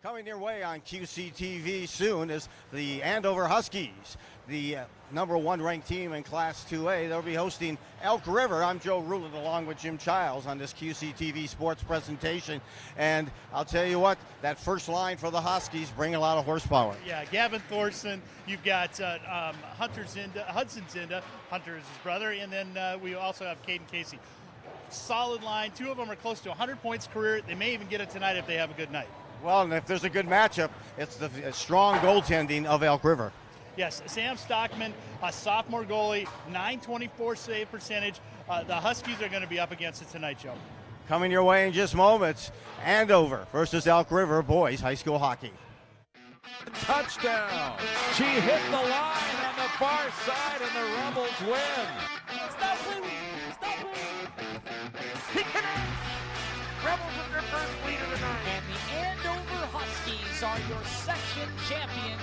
Coming your way on QCTV soon is the Andover Huskies, the number one ranked team in Class 2A. They'll be hosting Elk River. I'm Joe Ruland along with Jim Childs on this QCTV sports presentation. And I'll tell you what, that first line for the Huskies bring a lot of horsepower. Yeah, Gavyn Thoreson, you've got Hudson Zinda, Hunter is his brother, and then we also have Caden Casey. Solid line. Two of them are close to 100 points career. They may even get it tonight if they have a good night. Well, and if there's a good matchup, it's the strong goaltending of Elk River. Yes, Sam Stockman, a sophomore goalie, .924 save percentage. The Huskies are going to be up against it tonight, Joe. Coming your way in just moments, Andover versus Elk River boys high school hockey. Touchdown! She hit the line on the far side, and the Rebels win. Stop bleeding! Stop bleeding! He connects! Rebels with their first lead of the night. And the Andover Huskies are your section champion.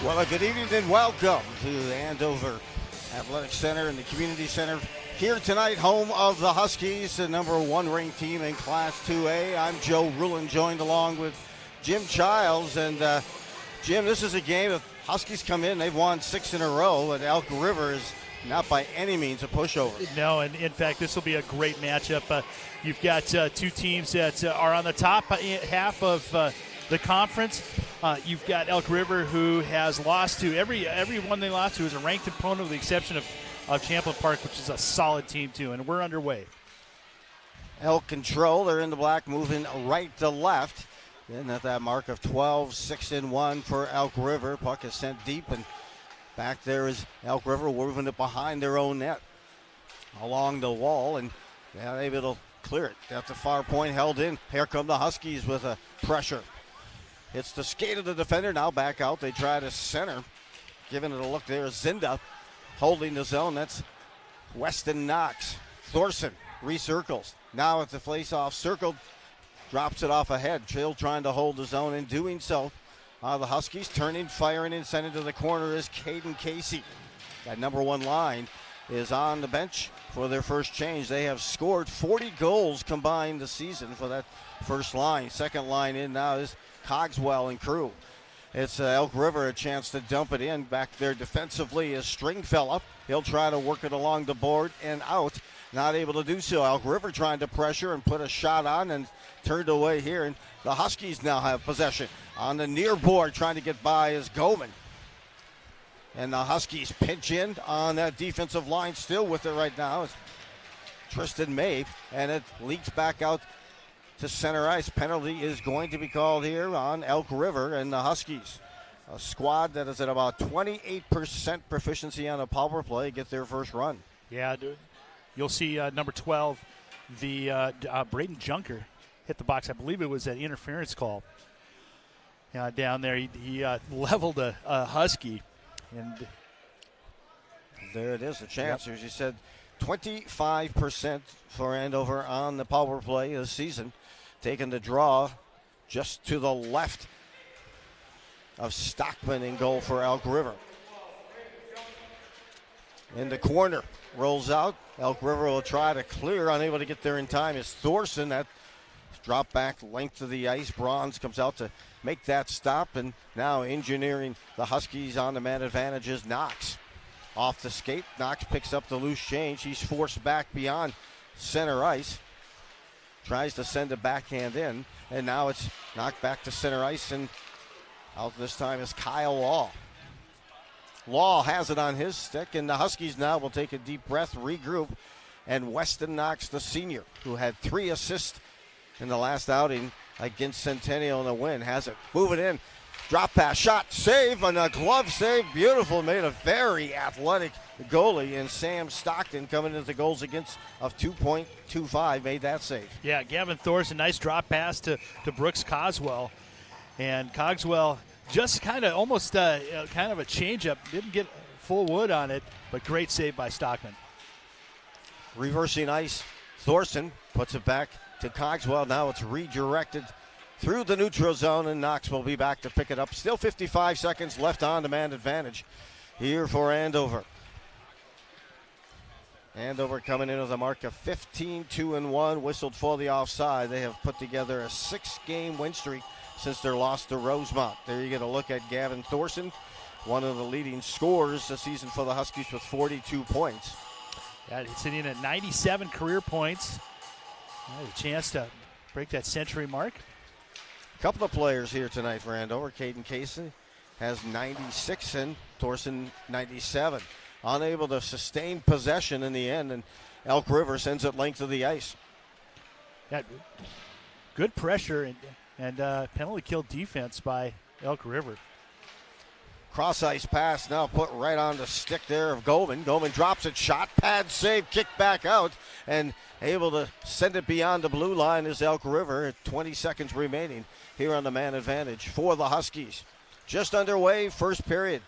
Well, a good evening and welcome to the Andover Athletic Center and the Community Center. Here tonight, home of the Huskies, the number one ranked team in Class 2A. I'm Joe Ruland, joined along with Jim Childs. And Jim, this is a game that Huskies come in, they've won 6 in a row, and Elk River is not by any means a pushover. No, and in fact, this will be a great matchup. You've got two teams that are on the top half of the conference. You've got Elk River, who has lost to every one they lost to is a ranked opponent, with the exception of Champlain Park, which is a solid team too, and we're underway. Elk control, they're in the black, moving right to left. Then at that mark of 12, 6-1 for Elk River. Puck is sent deep, and back there is Elk River moving it behind their own net along the wall, and they're able to clear it. At the far point, held in. Here come the Huskies with a pressure. It's the skate of the defender, now back out. They try to center. Giving it a look there, Zinda holding the zone. That's Weston Knox. Thoreson recircles. Now at the face-off, circled. Drops it off ahead. Chill trying to hold the zone. In doing so, the Huskies turning, firing, and sending to the corner is Caden Casey. That number one line is on the bench for their first change. They have scored 40 goals combined this season for that first line. Second line in now is Cogswell and crew. It's Elk River a chance to dump it in. Back there defensively is Stringfella. He'll try to work it along the board and out. Not able to do so. Elk River trying to pressure and put a shot on and turned away here. And the Huskies now have possession. On the near board trying to get by is Goman. And the Huskies pinch in on that defensive line, still with it right now. It's Tristan May, and it leaks back out to center ice. Penalty is going to be called here on Elk River and the Huskies. A squad that is at about 28% proficiency on a power play get their first run. Yeah, you'll see number 12, the Braden Junker, hit the box. I believe it was an interference call down there. He leveled a Husky. And there it is, a chance. As you said, 25% for Andover on the power play this season. Taking the draw just to the left of Stockman in goal for Elk River. In the corner, rolls out. Elk River will try to clear, unable to get there in time is Thoreson. That drop back length of the ice. Bronze comes out to make that stop, and now engineering the Huskies on the man advantage is Knox. Off the skate, Knox picks up the loose change. He's forced back beyond center ice. Tries to send a backhand in, and now it's knocked back to center ice, and out this time is Kyle Law. Law has it on his stick, and the Huskies now will take a deep breath, regroup, and Weston Knox, the senior, who had 3 assists in the last outing against Centennial in the win, has it. Move it in. Drop pass, shot, save, and a glove save. Beautiful, made a very athletic goalie, and Sam Stockton coming into goals against of 2.25 made that save. Yeah, Gavyn Thoreson, nice drop pass to Brooks Cogswell. And Cogswell just kind of almost kind of a changeup. Didn't get full wood on it, but great save by Stockman. Reversing ice, Thoreson puts it back to Cogswell. Now it's redirected through the neutral zone, and Knox will be back to pick it up. Still 55 seconds left on the man advantage here for Andover. Andover coming in with a mark of 15-2-1, whistled for the offside. They have put together a 6-game win streak since their loss to Rosemont. There you get a look at Gavyn Thoreson, one of the leading scorers this season for the Huskies with 42 points. Yeah, sitting in at 97 career points. A chance to break that century mark. A couple of players here tonight for Andover. Caden Casey has 96 and Thoreson 97. Unable to sustain possession in the end, and Elk River sends it length of the ice. Got good pressure and penalty kill defense by Elk River. Cross ice pass now put right on the stick there of Goldman. Goldman drops it, shot, pad save, kick back out, and able to send it beyond the blue line is Elk River at 20 seconds remaining here on the man advantage for the Huskies. Just underway, first period.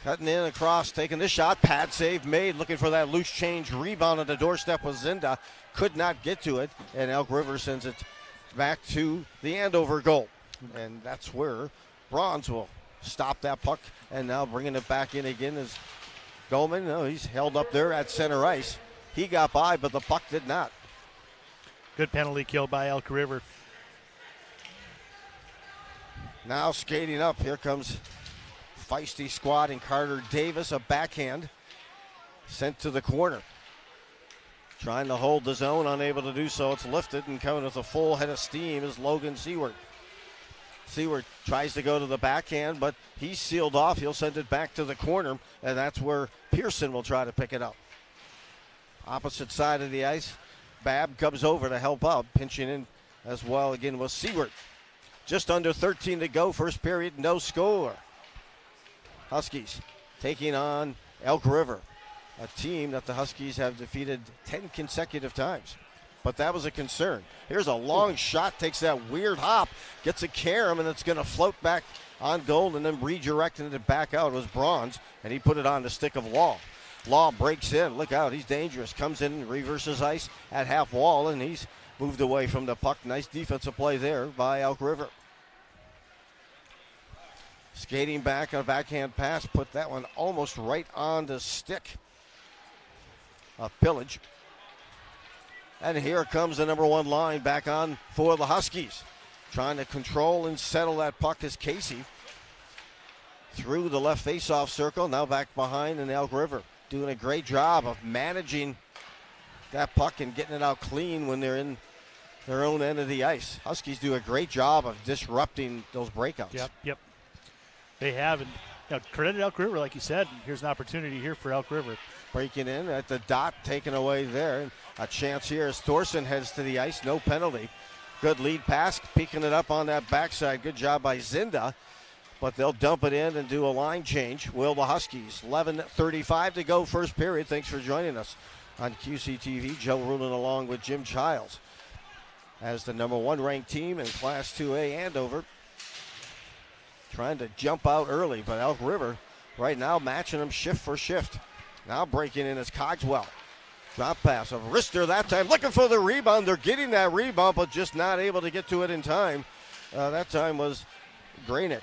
Cutting in across, taking the shot, pad save made, looking for that loose change rebound on the doorstep with Zinda. Could not get to it, and Elk River sends it back to the Andover goal. And that's where Bronze will stop that puck, and now bringing it back in again is Goldman. No, he's held up there at center ice. He got by, but the puck did not. Good penalty kill by Elk River. Now skating up, here comes feisty squad and Carter Davis, a backhand sent to the corner. Trying to hold the zone, unable to do so. It's lifted, and coming with a full head of steam is Logan Seward. Seward tries to go to the backhand, but he's sealed off. He'll send it back to the corner, and that's where Pearson will try to pick it up. Opposite side of the ice, Babb comes over to help out, pinching in as well again with Seward. Just under 13 to go, first period, no score. Huskies taking on Elk River, a team that the Huskies have defeated 10 consecutive times. But that was a concern. Here's a long shot, takes that weird hop, gets a carom, and it's going to float back on goal, and then redirecting it back out was Bronze, and he put it on the stick of Law. Law breaks in, look out, he's dangerous, comes in, reverses ice at half wall, and he's moved away from the puck. Nice defensive play there by Elk River. Skating back, a backhand pass, put that one almost right on the stick of Pillage. And here comes the number one line back on for the Huskies. Trying to control and settle that puck is Casey. Through the left faceoff circle, now back behind in Elk River. Doing a great job of managing that puck and getting it out clean when they're in their own end of the ice. Huskies do a great job of disrupting those breakouts. Yep. They have, and credit Elk River, like you said. Here's an opportunity here for Elk River. Breaking in at the dot, taken away there. A chance here as Thoreson heads to the ice, no penalty. Good lead pass, peeking it up on that backside. Good job by Zinda, but they'll dump it in and do a line change. Will the Huskies. 11:35 to go, first period. Thanks for joining us on QCTV. Joe Rulin along with Jim Childs as the number one ranked team in Class 2A Andover. Trying to jump out early, but Elk River right now matching them shift for shift. Now breaking in is Cogswell. Drop pass of Rister that time, looking for the rebound. They're getting that rebound, but just not able to get to it in time. That time was Graynick.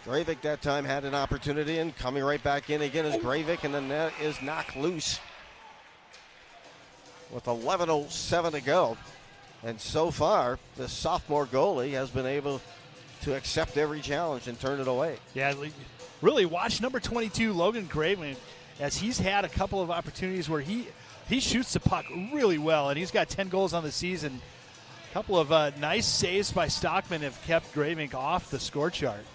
Gravik that time had an opportunity, and coming right back in again is Gravik, and the net is knocked loose with 11:07 to go. And so far, the sophomore goalie has been able to accept every challenge and turn it away. Yeah, really watch number 22, Logan Graveman, as he's had a couple of opportunities where he shoots the puck really well, and he's got 10 goals on the season. A couple of nice saves by Stockman have kept Gravink off the score chart.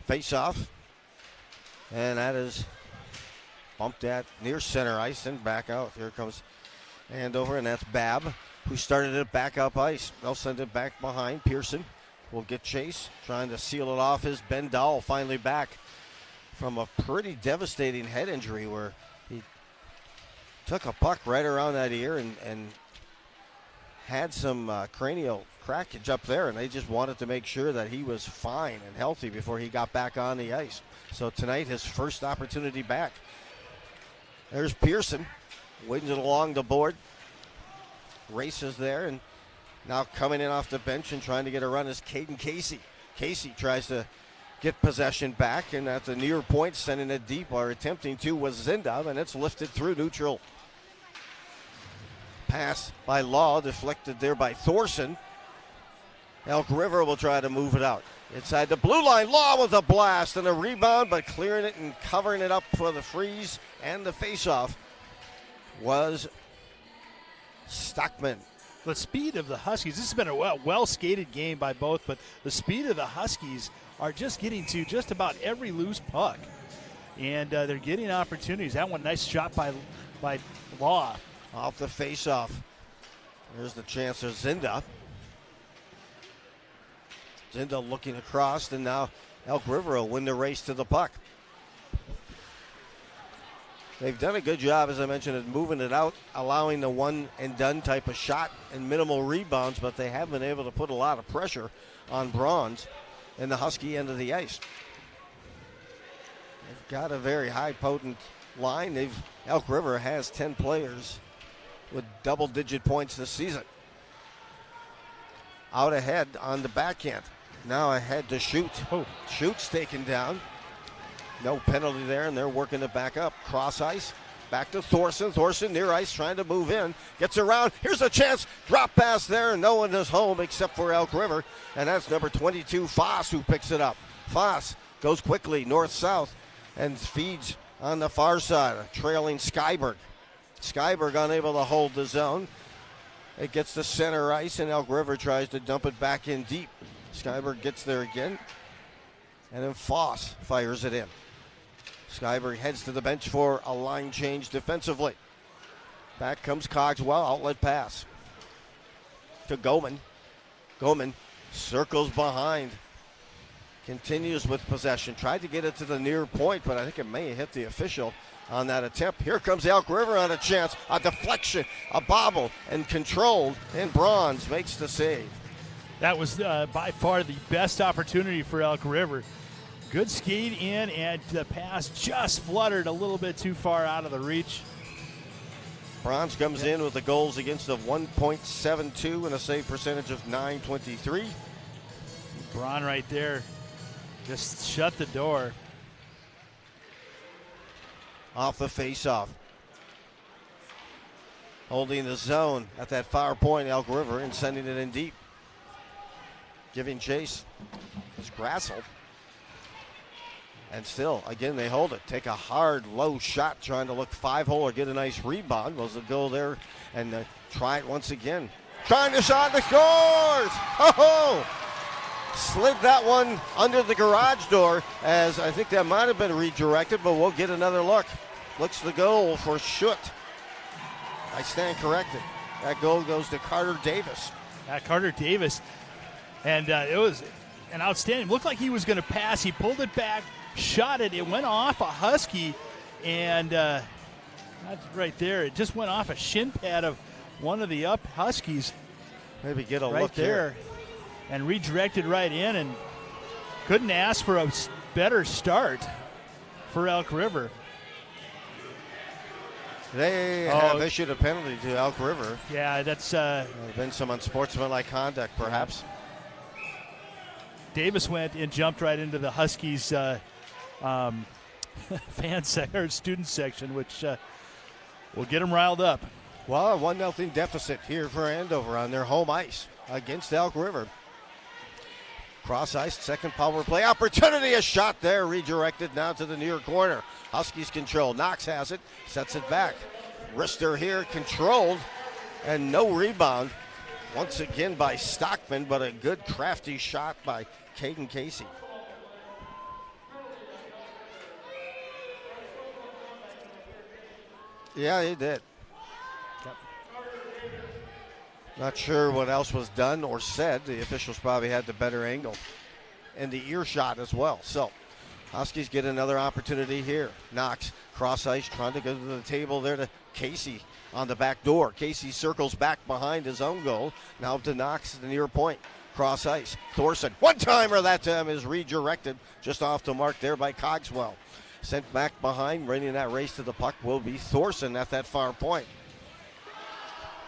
Face off, and that is bumped at near center ice and back out. Here comes Andover, and that's Babb, who started it back up ice. They'll send it back behind. Pearson will get chase, trying to seal it off. Is Ben Dowell finally back from a pretty devastating head injury where he took a puck right around that ear and had some cranial crackage up there, and they just wanted to make sure that he was fine and healthy before he got back on the ice. So tonight, his first opportunity back. There's Pearson, wins it along the board. Races there, and now coming in off the bench and trying to get a run is Caden Casey. Casey tries to get possession back, and at the near point, sending it deep, or attempting to, was Zinda, and it's lifted through neutral. Pass by Law, deflected there by Thoreson. Elk River will try to move it out. Inside the blue line, Law with a blast and a rebound, but clearing it and covering it up for the freeze and the faceoff was Stockman. The speed of the Huskies, this has been a well-skated game by both, but the speed of the Huskies are just getting to just about every loose puck. And they're getting opportunities. That one, nice shot by Law. Off the faceoff. There's the chance for Zinda. Zinda looking across, and now Elk River will win the race to the puck. They've done a good job, as I mentioned, of moving it out, allowing the one-and-done type of shot and minimal rebounds, but they have been able to put a lot of pressure on Bronze in the Husky end of the ice. They've got a very high, potent line. Elk River has 10 players with double-digit points this season. Out ahead on the backhand. Now ahead to Shoot. Oh. Shoot's taken down. No penalty there, and they're working it back up. Cross ice, back to Thoreson. Thoreson near ice, trying to move in. Gets around. Here's a chance. Drop pass there, and no one is home except for Elk River. And that's number 22, Foss, who picks it up. Foss goes quickly north-south and feeds on the far side, trailing Skyberg. Skyberg unable to hold the zone. It gets to center ice, and Elk River tries to dump it back in deep. Skyberg gets there again, and then Foss fires it in. Skyberg heads to the bench for a line change defensively. Back comes Cogswell, outlet pass to Goman. Goman circles behind, continues with possession. Tried to get it to the near point, but I think it may have hit the official on that attempt. Here comes Elk River on a chance, a deflection, a bobble, and controlled, and Bronze makes the save. That was by far the best opportunity for Elk River. Good skate in, and the pass just fluttered a little bit too far out of the reach. Bronze comes in with the goals against of 1.72 and a save percentage of .923. Braun right there just shut the door. Off the face-off. Holding the zone at that far point, Elk River, and sending it in deep. Giving chase is Grassel. And still, again, they hold it. Take a hard, low shot, trying to look five-hole or get a nice rebound. Was the goal there, and try it once again. Trying to shot, the scores! Oh! Slid that one under the garage door, as I think that might have been redirected, but we'll get another look. Looks the goal for Schutt. I stand corrected. That goal goes to Carter Davis. Carter Davis. And it was an outstanding. Looked like he was going to pass. He pulled it back, shot it. It went off a Husky, and that's right there. It just went off a shin pad of one of the up Huskies. Maybe get a right look there, here. And redirected right in, and couldn't ask for a better start for Elk River. They have issued a penalty to Elk River. Yeah, that's there's been some unsportsmanlike conduct, perhaps. Davis went and jumped right into the Huskies fan or student section, which will get them riled up. Well, a 1-0 deficit here for Andover on their home ice against Elk River. Cross ice, second power play opportunity. A shot there, redirected now to the near corner. Huskies control. Knox has it, sets it back. Rister here controlled, and no rebound. Once again by Stockman, but a good crafty shot by Caden Casey. Yeah, he did. Yep. Not sure what else was done or said. The officials probably had the better angle and the earshot as well. So Huskies get another opportunity here. Knox, cross ice, trying to go to the table there to Casey on the back door. Casey circles back behind his own goal. Now to Knox, the near point. Cross ice. Thoreson, one-timer that time is redirected just off the mark there by Cogswell. Sent back behind, running that race to the puck will be Thoreson at that far point.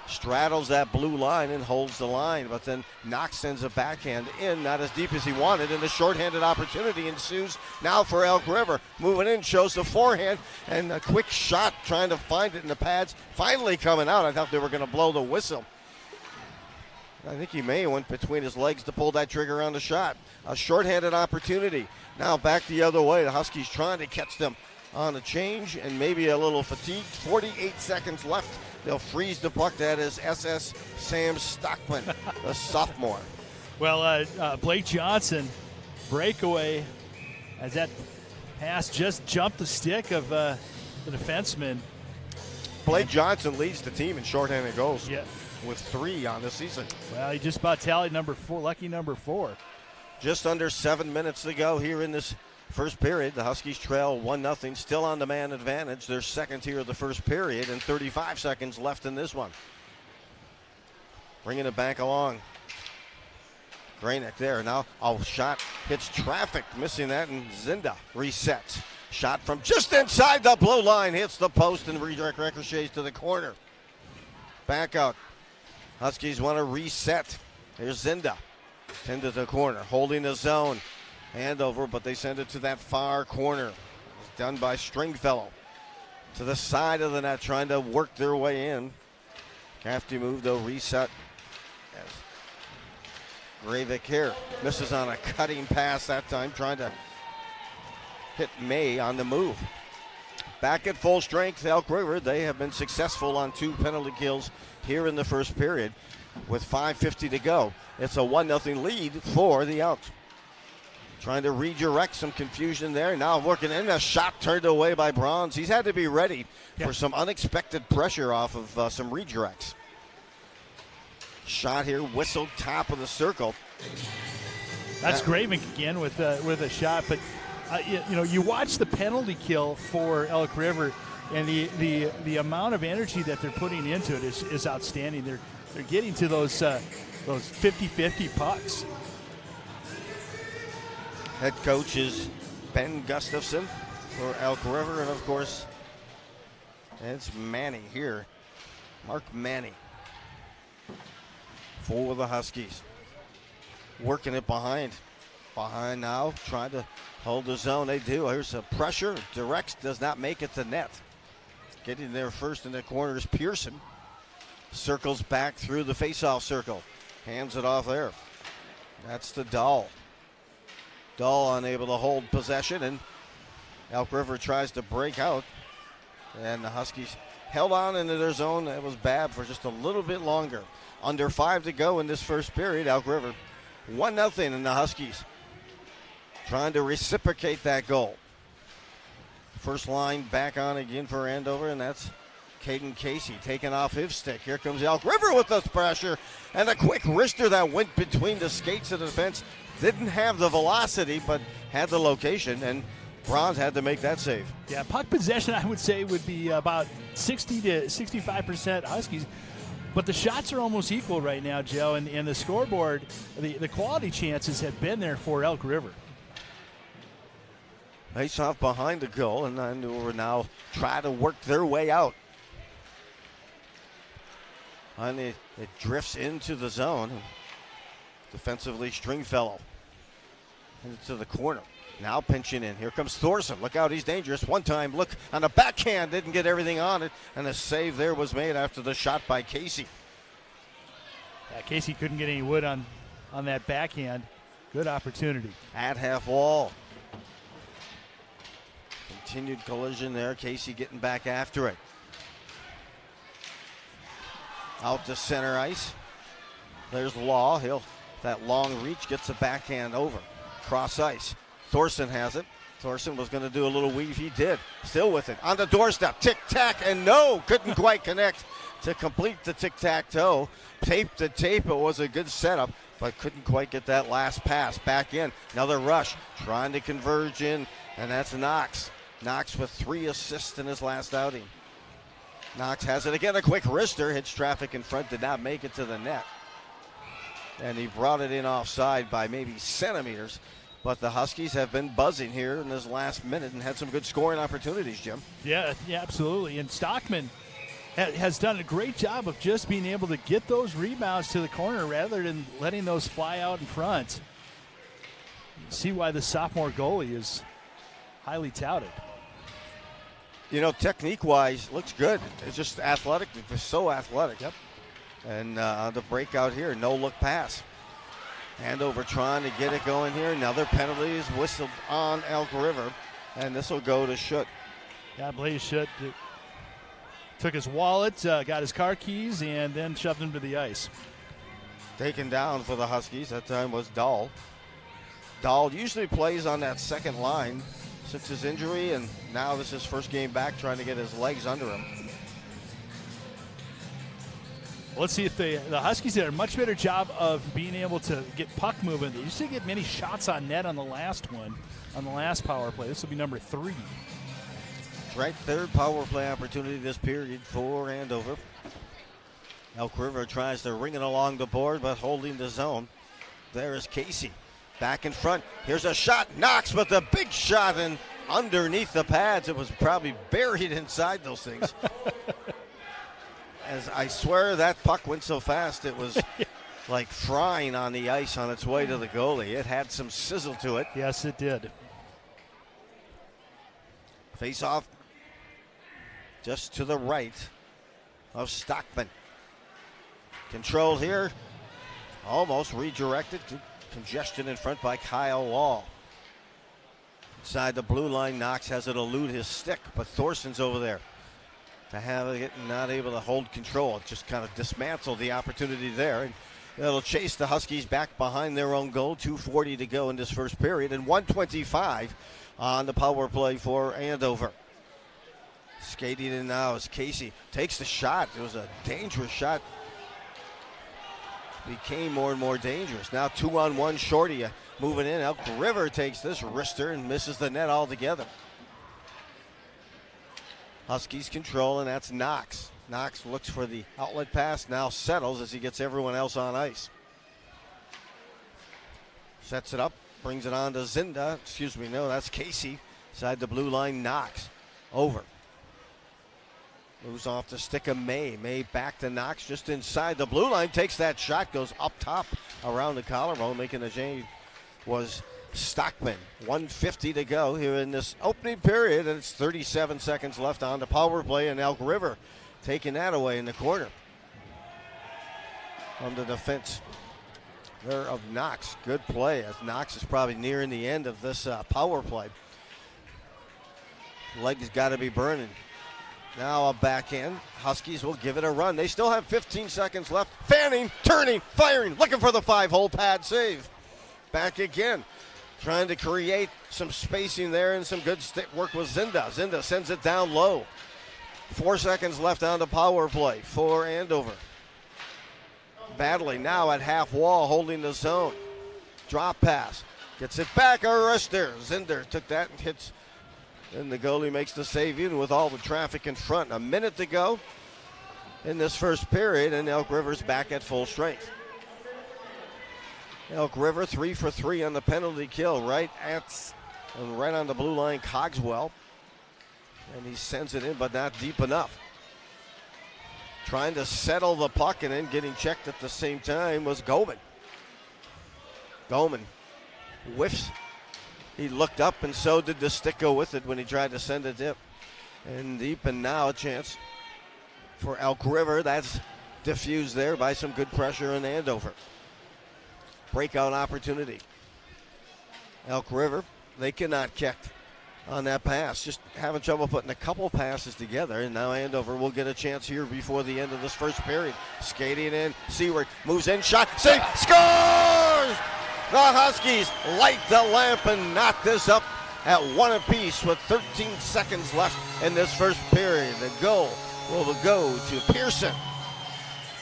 straddles that blue line and holds the line, but then Knox sends a backhand in, not as deep as he wanted, and the shorthanded opportunity ensues now for Elk River. Moving in, shows the forehand, and a quick shot trying to find it in the pads, finally coming out. I thought they were going to blow the whistle. I think he may have went between his legs to pull that trigger on the shot. A shorthanded opportunity. Now back the other way. The Huskies trying to catch them on a change and maybe a little fatigued. 48 seconds left. They'll freeze the puck. That is SS Sam Stockman, the sophomore. Well, Blake Johnson, breakaway, as that pass just jumped the stick of the defenseman. Blake Johnson leads the team in shorthanded goals. Yeah. With 3 on the season. Well, he just about tallied number 4, lucky number 4. Just under 7 minutes to go here in this first period. The Huskies trail 1-0, still on the man advantage. Their second here of the first period, and 35 seconds left in this one. Bringing it back along. Granick there. Now a shot hits traffic, missing that, and Zinda resets. Shot from just inside the blue line, hits the post and redirect ricochets to the corner. Back out. Huskies want to reset. Here's Zinda. Into the corner, holding the zone. Andover, but they send it to that far corner. It's done by Stringfellow. To the side of the net, trying to work their way in. Crafty move, though, reset. As Gravik here misses on a cutting pass that time, trying to hit May on the move. Back at full strength, Elk River. They have been successful on 2 penalty kills here in the first period with 5:50 to go. It's a 1-0 lead for the Elks. Trying to redirect some confusion there. Now working in a shot turned away by Bronze. He's had to be ready for some unexpected pressure off of some redirects. Shot here, whistled top of the circle. That's Gravik again with a shot, but you watch the penalty kill for Elk River, and the amount of energy that they're putting into it is outstanding. They're getting to those 50-50 pucks. Head coach is Ben Gustafson for Elk River, and of course, it's Manny here. Mark Manny for the Huskies. Working it behind now, trying to hold the zone. They do. Here's a pressure. Directs, does not make it to net. Getting there first in the corner is Pearson. Circles back through the faceoff circle. Hands it off there. That's to Dahl. Dahl unable to hold possession, and Elk River tries to break out. And the Huskies held on into their zone. It was bad for just a little bit longer. Under 5 to go in this first period. Elk River 1-0, and the Huskies trying to reciprocate that goal. First line back on again for Andover, and that's Caden Casey taking off his stick. Here comes Elk River with the pressure, and a quick wrister that went between the skates of the defense. Didn't have the velocity, but had the location, and Bronze had to make that save. Yeah, puck possession, I would say, would be about 60 to 65% Huskies. But the shots are almost equal right now, Joe, and the scoreboard, the quality chances have been there for Elk River. Face off behind the goal, and Andover now try to work their way out. And it drifts into the zone. Defensively, Stringfellow into the corner. Now pinching in. Here comes Thoreson. Look out, he's dangerous. One time, look on the backhand, didn't get everything on it, and a save there was made after the shot by Casey. Yeah, Casey couldn't get any wood on that backhand. Good opportunity. At half wall. Continued collision there. Casey getting back after it. Out to center ice. There's Law. That long reach gets a backhand over. Cross ice. Thoreson has it. Thoreson was going to do a little weave. He did. Still with it. On the doorstep. Tic-tac, and no! Couldn't quite connect to complete the tic-tac-toe. Tape to tape. It was a good setup, but couldn't quite get that last pass. Back in. Another rush. Trying to converge in, and that's Knox. Knox with 3 assists in his last outing. Knox has it again. A quick wrister. Hits traffic in front. Did not make it to the net. And he brought it in offside by maybe centimeters. But the Huskies have been buzzing here in this last minute and had some good scoring opportunities, Jim. Yeah, absolutely. And Stockman has done a great job of just being able to get those rebounds to the corner rather than letting those fly out in front. You see why the sophomore goalie is highly touted. You know, technique-wise, looks good. It's just athletic. It's so athletic. Yep. And the breakout here, no-look pass. Andover trying to get it going here. Another penalty is whistled on Elk River, and this will go to Schutt. Yeah, Blaze Schutt took his wallet, got his car keys, and then shoved him to the ice. Taken down for the Huskies. That time was Dahl. Dahl usually plays on that second line since his injury, and now this is his first game back trying to get his legs under him. Let's see if the Huskies did a much better job of being able to get puck moving. They used to get many shots on net on the last one, on the last power play. This will be number 3. Right, third power play opportunity this period for Andover. Elk River tries to ring it along the board, but holding the zone. There is Casey. Back in front. Here's a shot. Knox with a big shot, and underneath the pads. It was probably buried inside those things. As I swear that puck went so fast, it was like frying on the ice on its way to the goalie. It had some sizzle to it. Yes, it did. Face off just to the right of Stockman. Control here. Almost redirected. Congestion in front by Kyle Wall. Inside the blue line, Knox has it elude his stick, but Thorson's over there to have it, not able to hold control. It just kind of dismantled the opportunity there. And it'll chase the Huskies back behind their own goal. 2:40 to go in this first period, and 1:25 on the power play for Andover. Skating in now as Casey takes the shot. It was a dangerous shot. Became more and more dangerous. Now 2-on-1 Shorty moving in. Elk River takes this wrister and misses the net altogether. Huskies control, and that's Knox. Knox looks for the outlet pass, now settles as he gets everyone else on ice. Sets it up, brings it on to Zinda. Excuse me, no, that's Casey. Side the blue line, Knox. Over. Moves off the stick of May. May back to Knox just inside the blue line. Takes that shot, goes up top around the collarbone. Making the change was Stockman. 1:50 to go here in this opening period, and it's 37 seconds left on the power play, and Elk River taking that away in the corner. On the defense there of Knox. Good play as Knox is probably nearing the end of this power play. Legs got to be burning. Now a backhand. Huskies will give it a run. They still have 15 seconds left. Fanning, turning, firing, looking for the 5-hole pad save. Back again. Trying to create some spacing there and some good stick work with Zinda. Zinda sends it down low. 4 seconds left on the power play for Andover. Battling now at half wall, holding the zone. Drop pass. Gets it back, a wrister. Zinder took that and hits. And the goalie makes the save even with all the traffic in front. A minute to go in this first period, and Elk River's back at full strength. Elk River 3 for 3 on the penalty kill, right on the blue line, Cogswell. And he sends it in, but not deep enough. Trying to settle the puck and then getting checked at the same time was Goman. Goman whiffs. He looked up, and so did the stick go with it when he tried to send a dip. And deep, and now a chance for Elk River. That's diffused there by some good pressure in Andover. Breakout opportunity. Elk River, they cannot kick on that pass. Just having trouble putting a couple passes together, and now Andover will get a chance here before the end of this first period. Skating in, Seward moves in, shot, save, scores! The Huskies light the lamp and knock this up at 1 apiece with 13 seconds left in this first period. The goal will go to Pearson.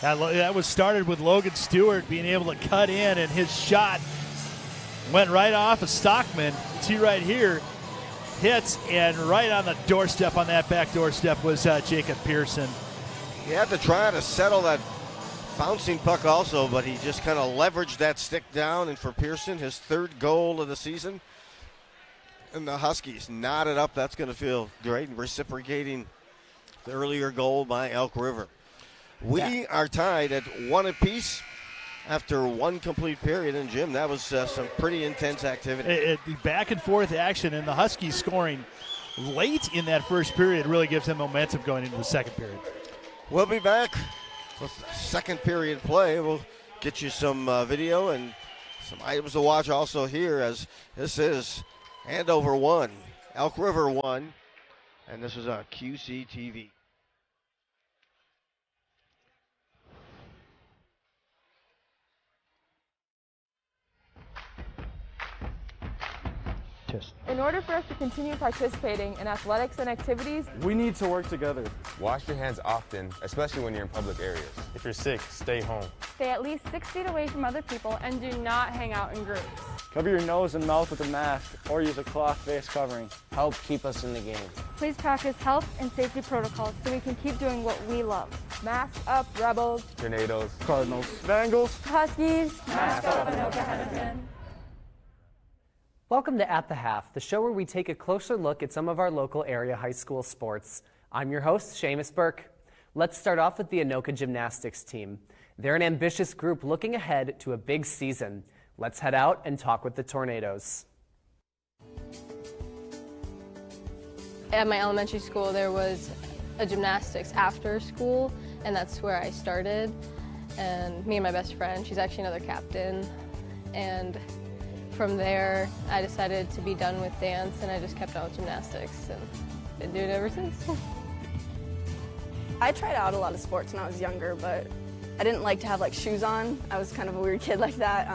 That was started with Logan Stewart being able to cut in, and his shot went right off of Stockman. See right here, hits, and right on the doorstep, on that back doorstep, was Jacob Pearson. He had to try to settle that bouncing puck also, but he just kind of leveraged that stick down, and for Pearson, his 3rd goal of the season. And the Huskies knotted up. That's going to feel great, and reciprocating The earlier goal by Elk River. We are tied at 1 apiece after one complete period. And, Jim, that was some pretty intense activity. Back and forth action, and the Huskies scoring late in that first period really gives them momentum going into the second period. We'll be back with second period play. We'll get you some video and some items to watch also here, as this is Andover 1, Elk River 1, and this is on QCTV. In order for us to continue participating in athletics and activities, we need to work together. Wash your hands often, especially when you're in public areas. If you're sick, stay home. stay at least 6 feet away from other people, and do not hang out in groups. Cover your nose and mouth with a mask or use a cloth face covering. Help keep us in the game. Please practice health and safety protocols so we can keep doing what we love. Mask up, Rebels. Tornadoes. Cardinals. Bengals. Huskies. Mask up, Anoka Henderson. Welcome to At the Half, the show where we take a closer look at some of our local area high school sports. I'm your host, Seamus Burke. Let's start off with the Anoka gymnastics team. They're an ambitious group looking ahead to a big season. Let's head out and talk with the Tornadoes. At my elementary school, there was a gymnastics after school, and that's where I started. And me and my best friend, she's actually another captain. And from there, I decided to be done with dance, and I just kept on with gymnastics, and been doing it ever since. I tried out a lot of sports when I was younger, but I didn't like to have like shoes on. I was kind of a weird kid like that.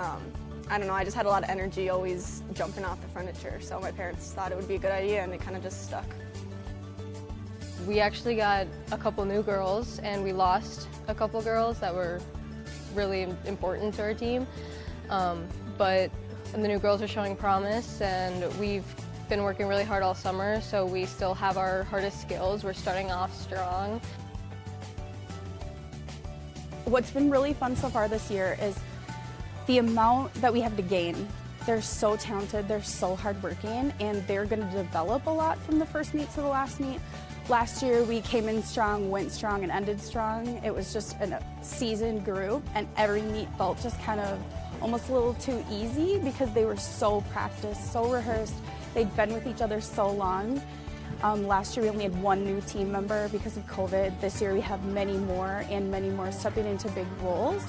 I don't know, I just had a lot of energy always jumping off the furniture, so my parents thought it would be a good idea, and it kind of just stuck. We actually got a couple new girls, and we lost a couple girls that were really important to our team. But the new girls are showing promise, and we've been working really hard all summer, so we still have our hardest skills. We're starting off strong. What's been really fun so far this year is the amount that we have to gain. They're so talented, they're so hardworking, and they're going to develop a lot from the first meet to the last meet. Last year we came in strong, went strong, and ended strong. It was just a seasoned group, and every meet felt just kind of almost a little too easy because they were so practiced, so rehearsed. They'd been with each other so long. Last year we only had one new team member because of COVID. This year we have many more, and many more stepping into big roles.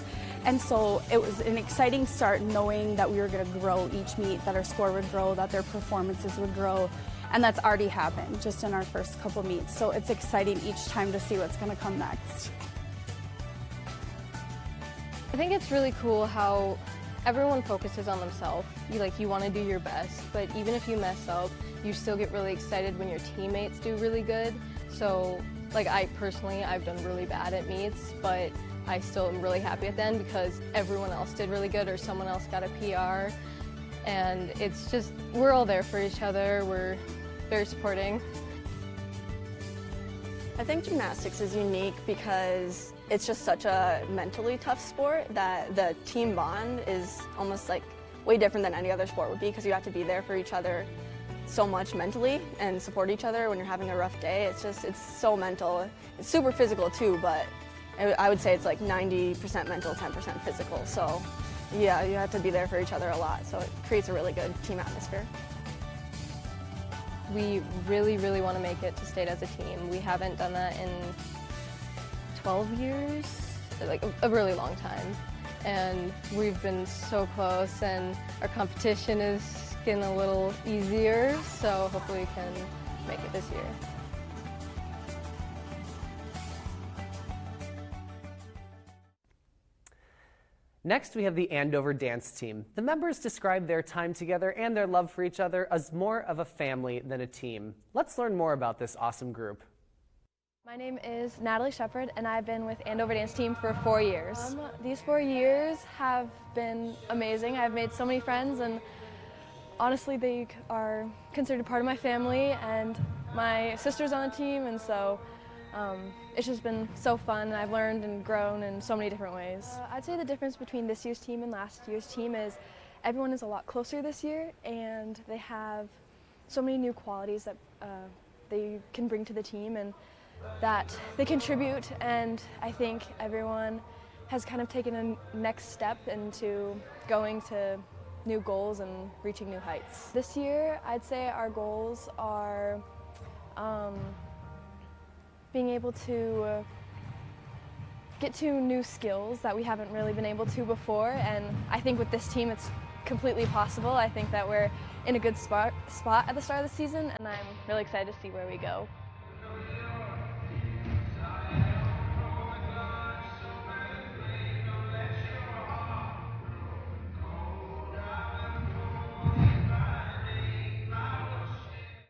And so it was an exciting start knowing that we were going to grow each meet, that our score would grow, that their performances would grow. And that's already happened just in our first couple meets. So it's exciting each time to see what's going to come next. I think it's really cool how everyone focuses on themselves. You want to do your best, but even if you mess up, you still get really excited when your teammates do really good. So, I personally, I've done really bad at meets, but I still am really happy at the end because everyone else did really good or someone else got a PR. And it's just, we're all there for each other. We're very supporting. I think gymnastics is unique because it's just such a mentally tough sport that the team bond is almost way different than any other sport would be, because you have to be there for each other so much mentally and support each other when you're having a rough day. It's so mental. It's super physical too, but I would say it's 90% mental, 10% physical. So yeah, you have to be there for each other a lot. So it creates a really good team atmosphere. We really, really want to make it to state as a team. We haven't done that in 12 years, a really long time. And we've been so close, and our competition is getting a little easier, so hopefully we can make it this year. Next, we have the Andover dance team. The members describe their time together and their love for each other as more of a family than a team. Let's learn more about this awesome group. My name is Natalie Shepard, and I've been with Andover Dance Team for 4 years. These 4 years have been amazing. I've made so many friends, and honestly, they are considered part of my family, and my sister's on the team, and so it's just been so fun. I've learned and grown in so many different ways. I'd say the difference between this year's team and last year's team is everyone is a lot closer this year, and they have so many new qualities that they can bring to the team, and that they contribute, and I think everyone has kind of taken a next step into going to new goals and reaching new heights. This year, I'd say our goals are being able to get to new skills that we haven't really been able to before, and I think with this team it's completely possible. I think that we're in a good spot at the start of the season, and I'm really excited to see where we go.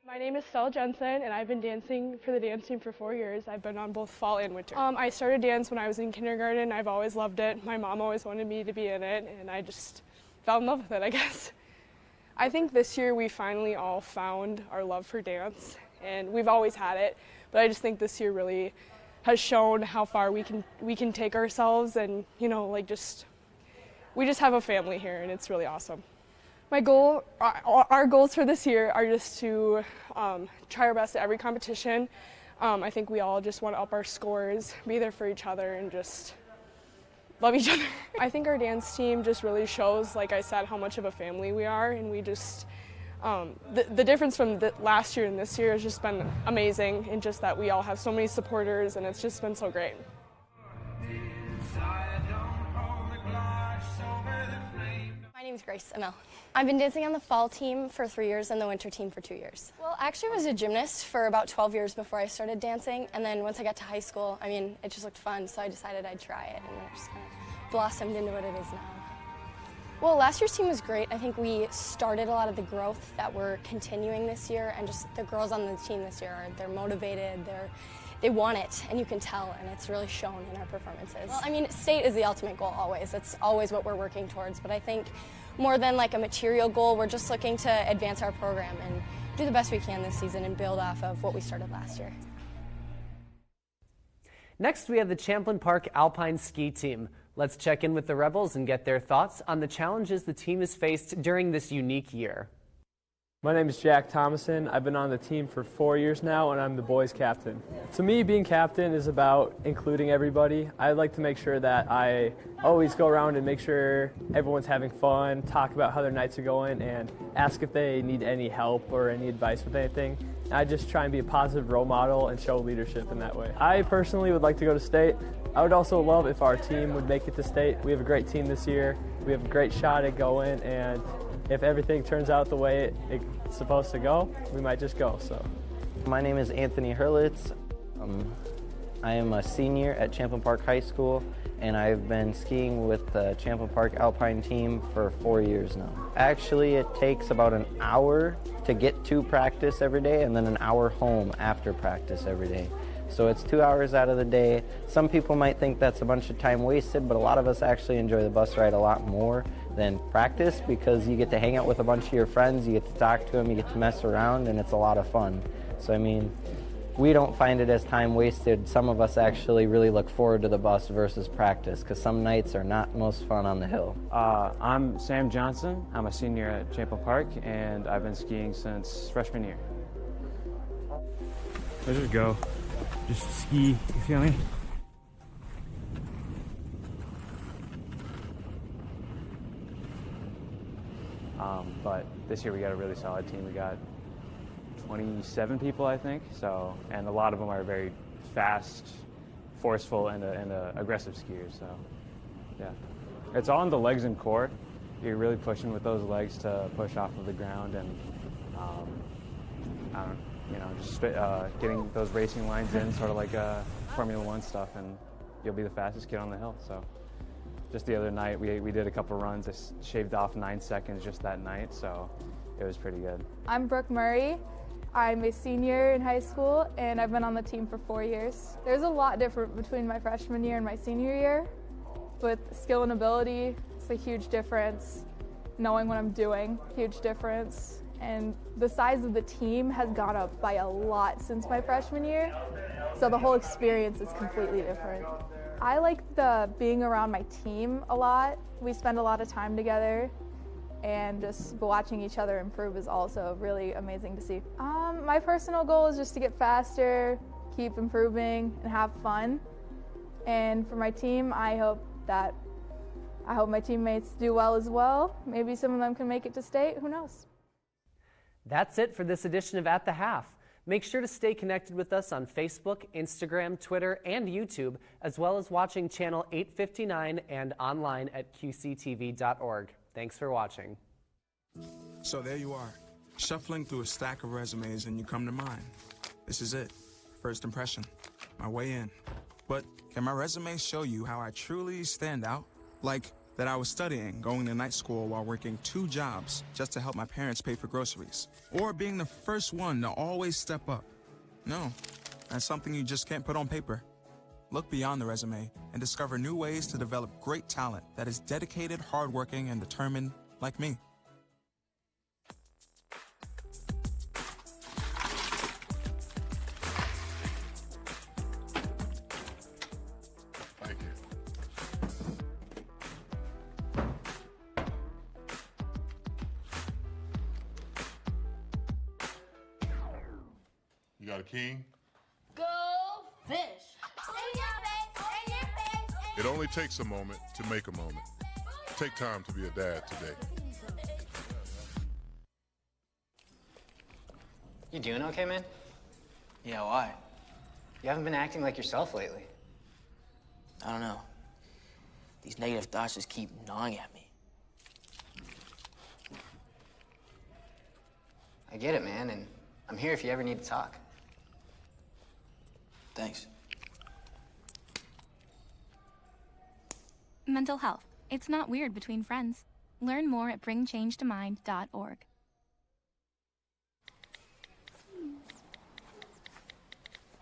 My name is Stella Jensen, and I've been dancing for the dance team for 4 years. I've been on both fall and winter. I started dance when I was in kindergarten. I've always loved it. My mom always wanted me to be in it, and I just fell in love with it, I guess. I think this year we finally all found our love for dance, and we've always had it, but I just think this year really has shown how far we can take ourselves, and we just have a family here, and it's really awesome. Our goals for this year are just to try our best at every competition. I think we all just want to up our scores, be there for each other, and just love each other. I think our dance team just really shows, like I said, how much of a family we are, and we just, the difference from last year and this year has just been amazing, and just that we all have so many supporters, and it's just been so great. My name is Grace Amel. I've been dancing on the fall team for 3 years and the winter team for 2 years. Well, actually I was a gymnast for about 12 years before I started dancing, and then once I got to high school, it just looked fun, so I decided I'd try it, and it just kind of blossomed into what it is now. Well, last year's team was great. I think we started a lot of the growth that we're continuing this year, and just the girls on the team this year, they're motivated, they want it, and you can tell, and it's really shown in our performances. Well, state is the ultimate goal always. That's always what we're working towards, but I think more than like a material goal, we're just looking to advance our program and do the best we can this season and build off of what we started last year. Next, we have the Champlain Park Alpine Ski Team. Let's check in with the Rebels and get their thoughts on the challenges the team has faced during this unique year. My name is Jack Thomason. I've been on the team for 4 years now, and I'm the boys' captain. To me, being captain is about including everybody. I like to make sure that I always go around and make sure everyone's having fun, talk about how their nights are going, and ask if they need any help or any advice with anything. I just try and be a positive role model and show leadership in that way. I personally would like to go to state. I would also love if our team would make it to state. We have a great team this year. We have a great shot at going, and if everything turns out the way it's supposed to go, we might just go. So, my name is Anthony Hurlitz. I am a senior at Champlain Park High School, and I've been skiing with the Champlain Park Alpine team for 4 years now. Actually, it takes about an hour to get to practice every day, and then an hour home after practice every day. So it's 2 hours out of the day. Some people might think that's a bunch of time wasted, but a lot of us actually enjoy the bus ride a lot more than practice, because you get to hang out with a bunch of your friends, you get to talk to them, you get to mess around, and it's a lot of fun. So we don't find it as time wasted. Some of us actually really look forward to the bus versus practice, because some nights are not most fun on the hill. I'm Sam Johnson. I'm a senior at Champlain Park, and I've been skiing since freshman year. Let's just go. Just ski, you feel me? But this year we got a really solid team. We got 27 people, I think. So, and a lot of them are very fast, forceful, and aggressive skiers. So, yeah, it's all in the legs and core. You're really pushing with those legs to push off of the ground, and just getting those racing lines in, sort of like Formula One stuff, and you'll be the fastest kid on the hill. So. Just the other night, we did a couple runs. I shaved off 9 seconds just that night, so it was pretty good. I'm Brooke Murray. I'm a senior in high school, and I've been on the team for 4 years. There's a lot different between my freshman year and my senior year. With skill and ability, it's a huge difference. Knowing what I'm doing, huge difference. And the size of the team has gone up by a lot since my freshman year, so the whole experience is completely different. I like being around my team a lot. We spend a lot of time together, and just watching each other improve is also really amazing to see. My personal goal is just to get faster, keep improving and have fun. And for my team, I hope my teammates do well as well. Maybe some of them can make it to state, who knows? That's it for this edition of At the Half. Make sure to stay connected with us on Facebook, Instagram, Twitter, and YouTube, as well as watching Channel 859 and online at QCTV.org. Thanks for watching. So there you are, shuffling through a stack of resumes, and you come to mine. This is it, first impression, my way in. But can my resume show you how I truly stand out? Like that I was studying, going to night school while working 2 jobs just to help my parents pay for groceries. Or being the first one to always step up. No, that's something you just can't put on paper. Look beyond the resume and discover new ways to develop great talent that is dedicated, hardworking, and determined like me. You got a king? Go fish. It only takes a moment to make a moment. Take time to be a dad today. You doing okay, man? Yeah, why? You haven't been acting like yourself lately. I don't know. These negative thoughts just keep gnawing at me. I get it, man, and I'm here if you ever need to talk. Thanks. Mental health. It's not weird between friends. Learn more at bringchangetamind.org.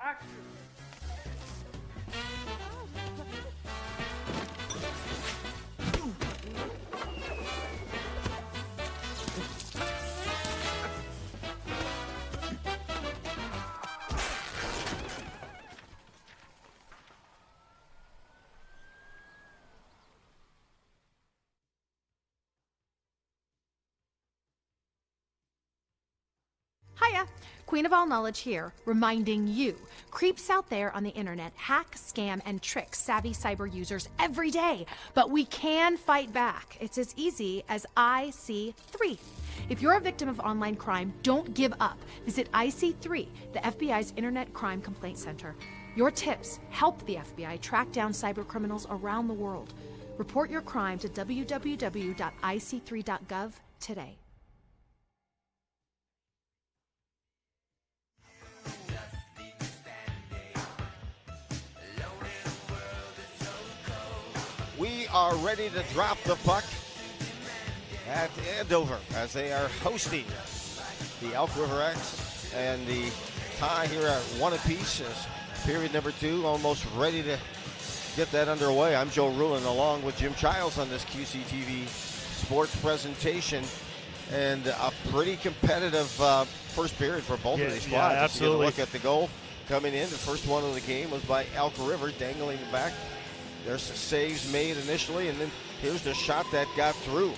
Action. Hiya! Queen of All Knowledge here, reminding you, creeps out there on the internet hack, scam, and trick savvy cyber users every day. But we can fight back. It's as easy as IC3. If you're a victim of online crime, don't give up. Visit IC3, the FBI's Internet Crime Complaint Center. Your tips help the FBI track down cyber criminals around the world. Report your crime to www.ic3.gov today. We are ready to drop the puck at Andover as they are hosting the Elk River X, and the tie here at 1 apiece is period number 2, almost ready to get that underway. I'm Joe Rulin along with Jim Childs on this QCTV sports presentation, and a pretty competitive first period for both of these squads. Yeah, absolutely. Just to get a look at the goal coming in. The first one of the game was by Elk River, dangling it back. There's some saves made initially, and then here's the shot that got through.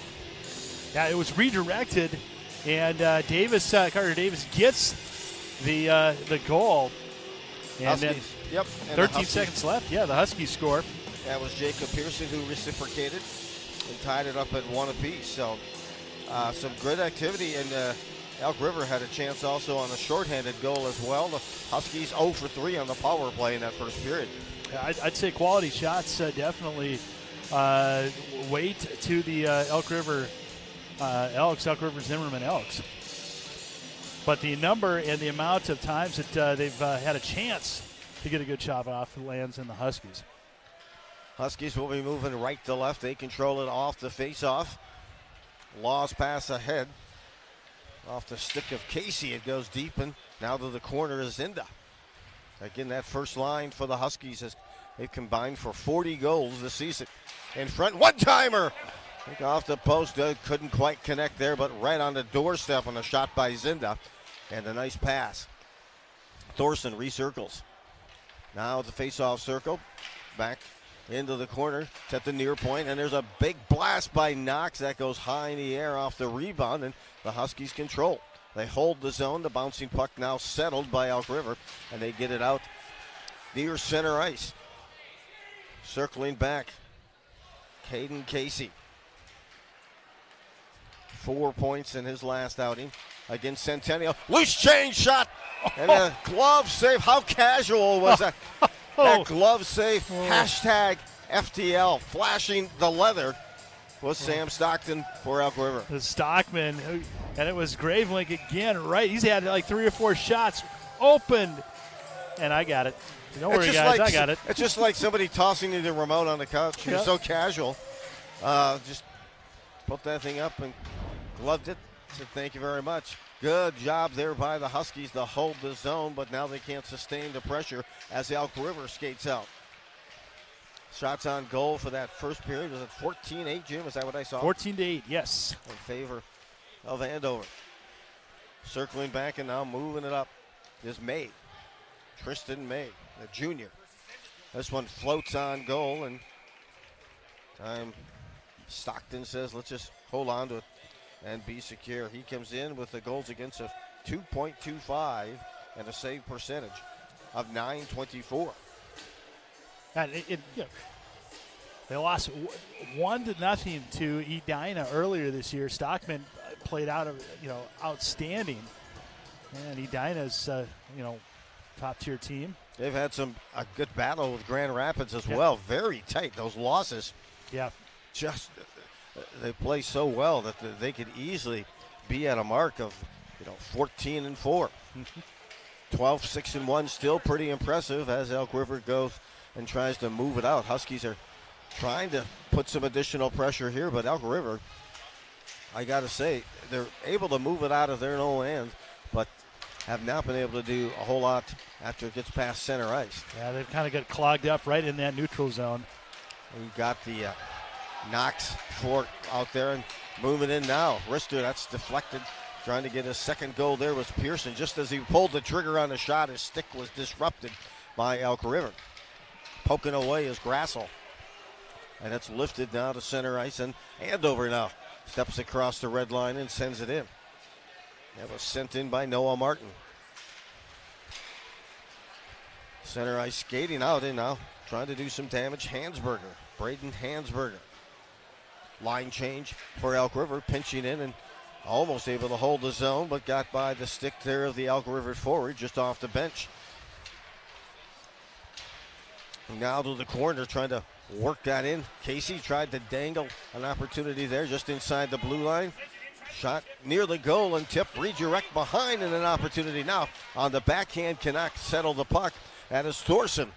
Yeah, it was redirected, and Carter Davis gets the goal. And then Yep. And 13 seconds left. Yeah, the Huskies score. That was Jacob Pearson who reciprocated and tied it up at 1 apiece. So some good activity, and Elk River had a chance also on a shorthanded goal as well. The Huskies 0 for 3 on the power play in that first period. Yeah, I'd say quality shots definitely weight to the Elk River Elks, Elk River Zimmerman Elks. But the number and the amount of times that they've had a chance to get a good shot off lands in the Huskies. Huskies will be moving right to left. They control it off the face-off. Law's pass ahead. Off the stick of Casey, it goes deep, and now to the corner is Zinda. Again, that first line for the Huskies is they've combined for 40 goals this season. In front, one-timer! Off the post, couldn't quite connect there, but right on the doorstep on a shot by Zinda. And a nice pass. Thoreson recircles. Now at the face-off circle, back into the corner, at the near point, and there's a big blast by Knox that goes high in the air off the rebound, and the Huskies control. They hold the zone. The bouncing puck now settled by Elk River, and they get it out near center ice. Circling back, Caden Casey. 4 points in his last outing against Centennial. Loose change shot and a glove save. How casual was that? That glove save. Hashtag FTL. Flashing the leather was Sam Stockton for Elk River. The Stockman, and it was Gravelink again, right? He's had like 3 or 4 shots opened, and I got it. Don't worry, guys, I got it. It's just like somebody tossing you the remote on the couch. You're so casual. Just put that thing up and gloved it. Said thank you very much. Good job there by the Huskies to hold the zone, but now they can't sustain the pressure as Elk River skates out. Shots on goal for that first period. Was it 14-8, Jim? Is that what I saw? 14-8, yes. In favor of Andover. Circling back and now moving it up is May. Tristan May, the junior. This one floats on goal, and time Stockton says, let's just hold on to it and be secure. He comes in with the goals against of 2.25 and a save percentage of .924. And they lost 1-0 to Edina earlier this year. Stockman played out outstanding, and Edina's top tier team. They've had a good battle with Grand Rapids as well. Very tight. Those losses. Yeah. Just they play so well that they could easily be at a mark of 14-4. 12-6-1, still pretty impressive as Elk River goes and tries to move it out. Huskies are trying to put some additional pressure here, but Elk River, I got to say, they're able to move it out of their own end, but have not been able to do a whole lot after it gets past center ice. Yeah, they've kind of got clogged up right in that neutral zone. We've got the Knox Fort out there and moving in now. Rister, that's deflected. Trying to get his second goal there was Pearson. Just as he pulled the trigger on the shot, his stick was disrupted by Elk River. Poking away is Grassel. And it's lifted now to center ice, and Andover now steps across the red line and sends it in. That was sent in by Noah Martin. Center ice skating out and now trying to do some damage. Hansberger, Braden Hansberger. Line change for Elk River, pinching in and almost able to hold the zone, but got by the stick there of the Elk River forward just off the bench. Now to the corner, trying to work that in. Casey tried to dangle an opportunity there just inside the blue line. Shot near the goal and tip, redirect behind, and an opportunity now on the backhand cannot settle the puck. That is Thoreson.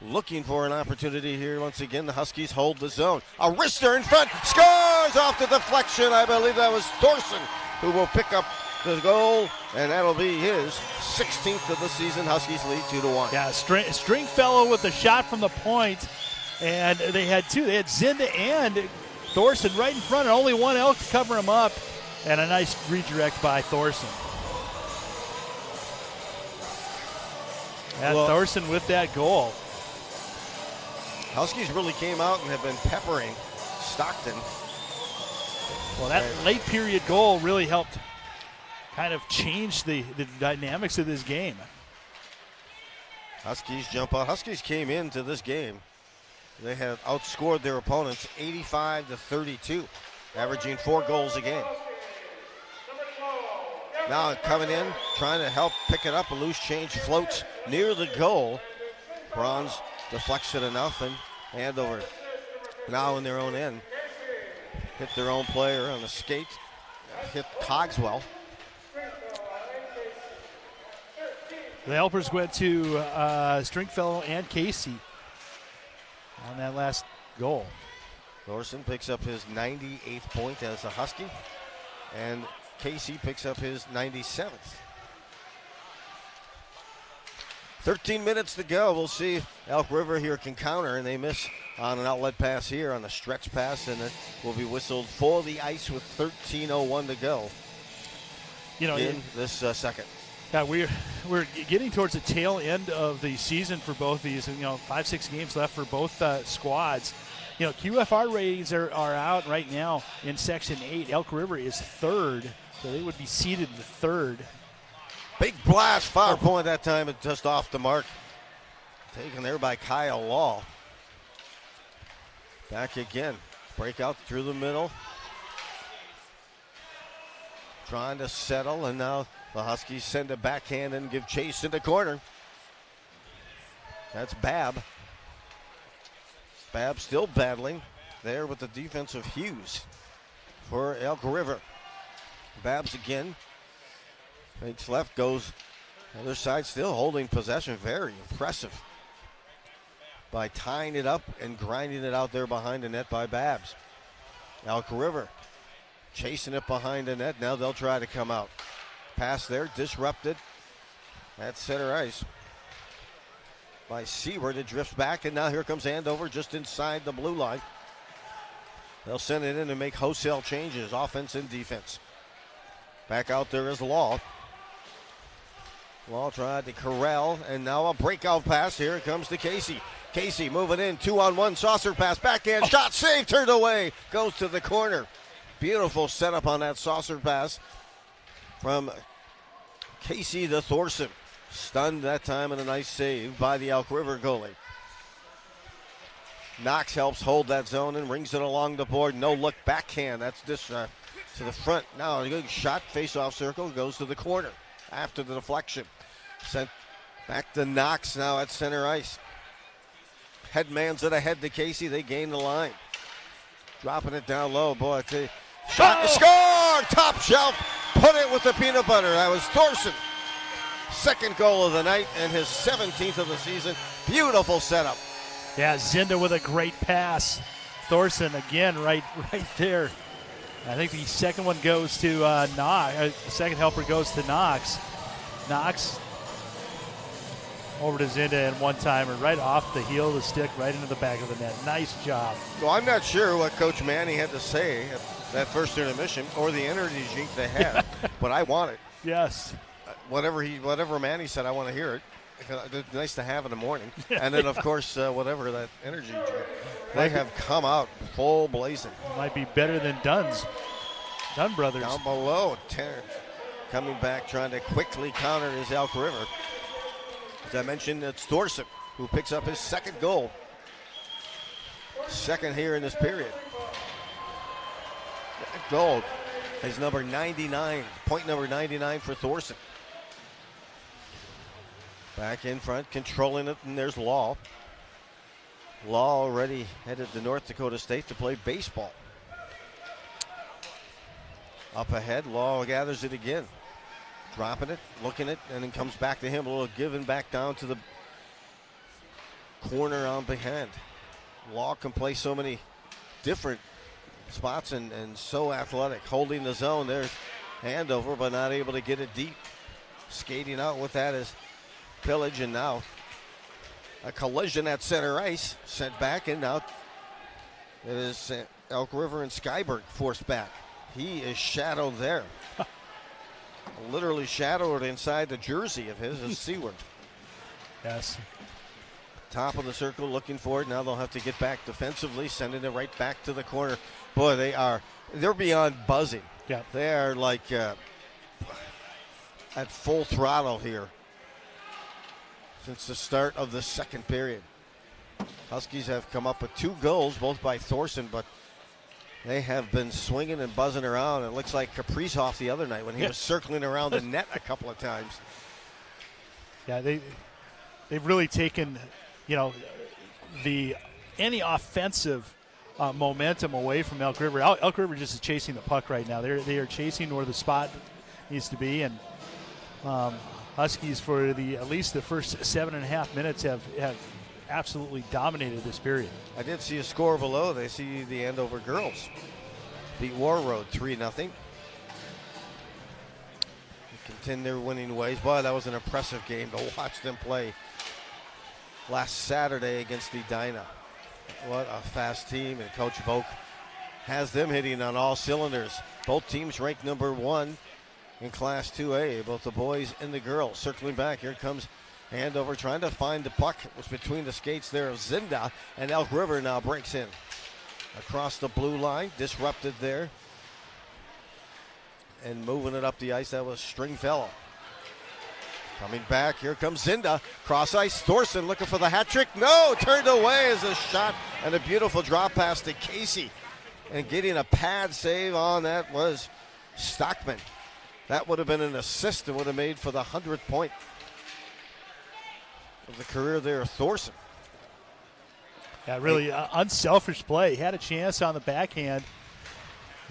Looking for an opportunity here once again. The Huskies hold the zone. A wrister in front, scores off the deflection. I believe that was Thoreson who will pick up the goal, and that'll be his 16th of the season. Huskies lead 2-1. Yeah, Stringfellow with the shot from the point, and they had two. They had Zinda and Thoreson right in front, and only one Elk to cover him up, and a nice redirect by Thoreson. And Thoreson with that goal. Huskies really came out and have been peppering Stockton. Well, that late period goal really helped kind of change the dynamics of this game. Huskies jump out. Huskies came into this game. They have outscored their opponents 85-32, averaging 4 goals a game. Now coming in, trying to help pick it up. A loose change floats near the goal. Bronze deflects it enough, and Andover now in their own end. Hit their own player on the skate. Hit Cogswell. The helpers went to Stringfellow and Casey on that last goal. Thoreson picks up his 98th point as a Husky, and Casey picks up his 97th. 13 minutes to go. We'll see if Elk River here can counter, and they miss on an outlet pass here on the stretch pass, and it will be whistled for the ice with 13:01 to go in this second. Yeah, we're getting towards the tail end of the season for both these. 5-6 games left for both squads. QFR ratings are out right now in Section 8. Elk River is third, so they would be seated in the third. Big blast, far point that time, and just off the mark. Taken there by Kyle Law. Back again. Breakout through the middle. Trying to settle, and now the Huskies send a backhand and give chase in the corner. That's Babb. Babb still battling there with the defense of Hughes for Elk River. Babbs again. Fakes left, goes other side, still holding possession. Very impressive by tying it up and grinding it out there behind the net by Babbs. Elk River chasing it behind the net. Now they'll try to come out. Pass there, disrupted at center ice by Seward. It drifts back, and now here comes Andover just inside the blue line. They'll send it in and make wholesale changes, offense and defense. Back out there is Law. Law tried to corral, and now a breakout pass. Here it comes to Casey. Casey moving in, 2-on-1, saucer pass, backhand shot, save, turned away, goes to the corner. Beautiful setup on that saucer pass from Casey to Thoreson. Stunned that time, and a nice save by the Elk River goalie. Knox helps hold that zone and rings it along the board. No look backhand. That's this to the front. Now a good shot, face-off circle, goes to the corner after the deflection. Sent back to Knox now at center ice. Headman's it ahead to Casey. They gain the line. Dropping it down low. Boy, I tell you. Shot, score! Top shelf. Put it with the peanut butter. That was Thoreson. Second goal of the night and his 17th of the season. Beautiful setup. Yeah, Zinda with a great pass. Thoreson again right there. I think the second one goes to Knox. The second helper goes to Knox. Knox over to Zinda and one-timer right off the heel of the stick, right into the back of the net. Nice job. Well, I'm not sure what Coach Manny had to say at that first intermission or the energy drink they had, but I want it. Yes. Whatever Manny said, I want to hear it. It's nice to have in the morning. And then, of course, whatever that energy drink. They have come out full blazing. Might be better than Dunn's. Dunn brothers. Down below, coming back, trying to quickly counter is Elk River. As I mentioned, it's Thoreson who picks up his second goal. Second here in this period. That goal is number 99, point number 99 for Thoreson. Back in front, controlling it, and there's Law. Law already headed to North Dakota State to play baseball. Up ahead, Law gathers it again. Dropping it, looking it, and then comes back to him. A little giving back down to the corner on behind. Law can play so many different spots and so athletic. Holding the zone, there's Andover, but not able to get it deep. Skating out with that is Pillage, and now a collision at center ice. Sent back, and now it is Elk River and Skyberg forced back. He is shadowed there. Literally shadowed inside the jersey of his is Seward. Yes. Top of the circle, looking for it. Now they'll have to get back defensively, sending it right back to the corner. Boy, they're beyond buzzing. Yeah. They are like at full throttle here since the start of the second period. Huskies have come up with 2 goals, both by Thoreson, but they have been swinging and buzzing around. It looks like Kaprizov the other night when he was circling around the net a couple of times. Yeah, they've really taken, any offensive momentum away from Elk River. Elk River just is chasing the puck right now. They are chasing where the spot needs to be, and Huskies for at least the first 7.5 minutes have absolutely dominated this period. I did see a score below. They see the Andover girls beat War Road 3-0. Continue their winning ways. Boy, that was an impressive game to watch them play last Saturday against Edina. What a fast team, and Coach Volk has them hitting on all cylinders. Both teams ranked number 1 in Class 2A, both the boys and the girls. Circling back, here comes Andover trying to find the puck. It was between the skates there of Zinda, and Elk River now breaks in. Across the blue line, disrupted there. And moving it up the ice, that was Stringfellow. Coming back, here comes Zinda. Cross ice, Thoreson looking for the hat trick. No, turned away as a shot and a beautiful drop pass to Casey. And getting a pad save on that was Stockman. That would have been an assist and would have made for the 100th point of the career there, Thoreson. Yeah, really unselfish play. He had a chance on the backhand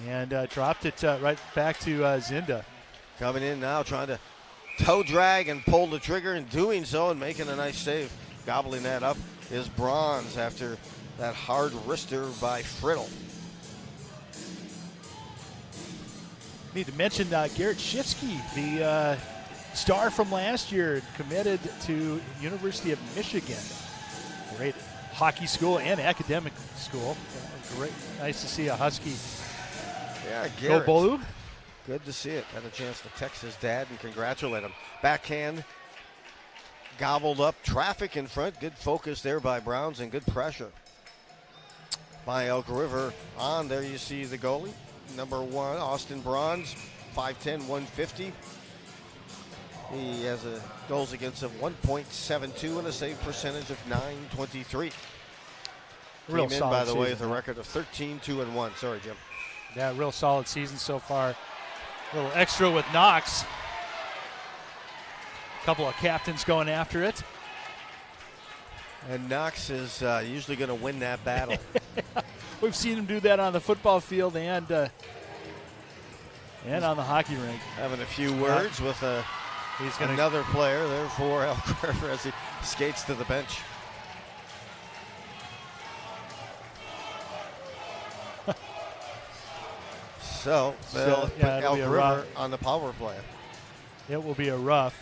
and dropped it right back to Zinda. Coming in now, trying to toe drag and pull the trigger, and doing so and making a nice save. Gobbling that up is Bronze after that hard wrister by Friddle. Need to mention Garrett Shifsky, the star from last year, committed to University of Michigan. Great hockey school and academic school. Great, nice to see a Husky. Yeah, Garrett. Go Bolu. Good to see it. Had a chance to text his dad and congratulate him. Backhand, gobbled up. Traffic in front. Good focus there by Browns and good pressure by Elk River. On there you see the goalie, number 1, Austin Bronze, 5'10", 150. He has a goals against of 1.72 and a save percentage of .923. Real Came in, solid by the way, season. with a record of 13-2-1. Sorry, Jim. Yeah, real solid season so far. A little extra with Knox. A couple of captains going after it. And Knox is usually going to win that battle. We've seen him do that on the football field and on the hockey rink. Having a few words with another player there for Elk River as he skates to the bench. So they'll put Elk River on the power play. It will be a rough.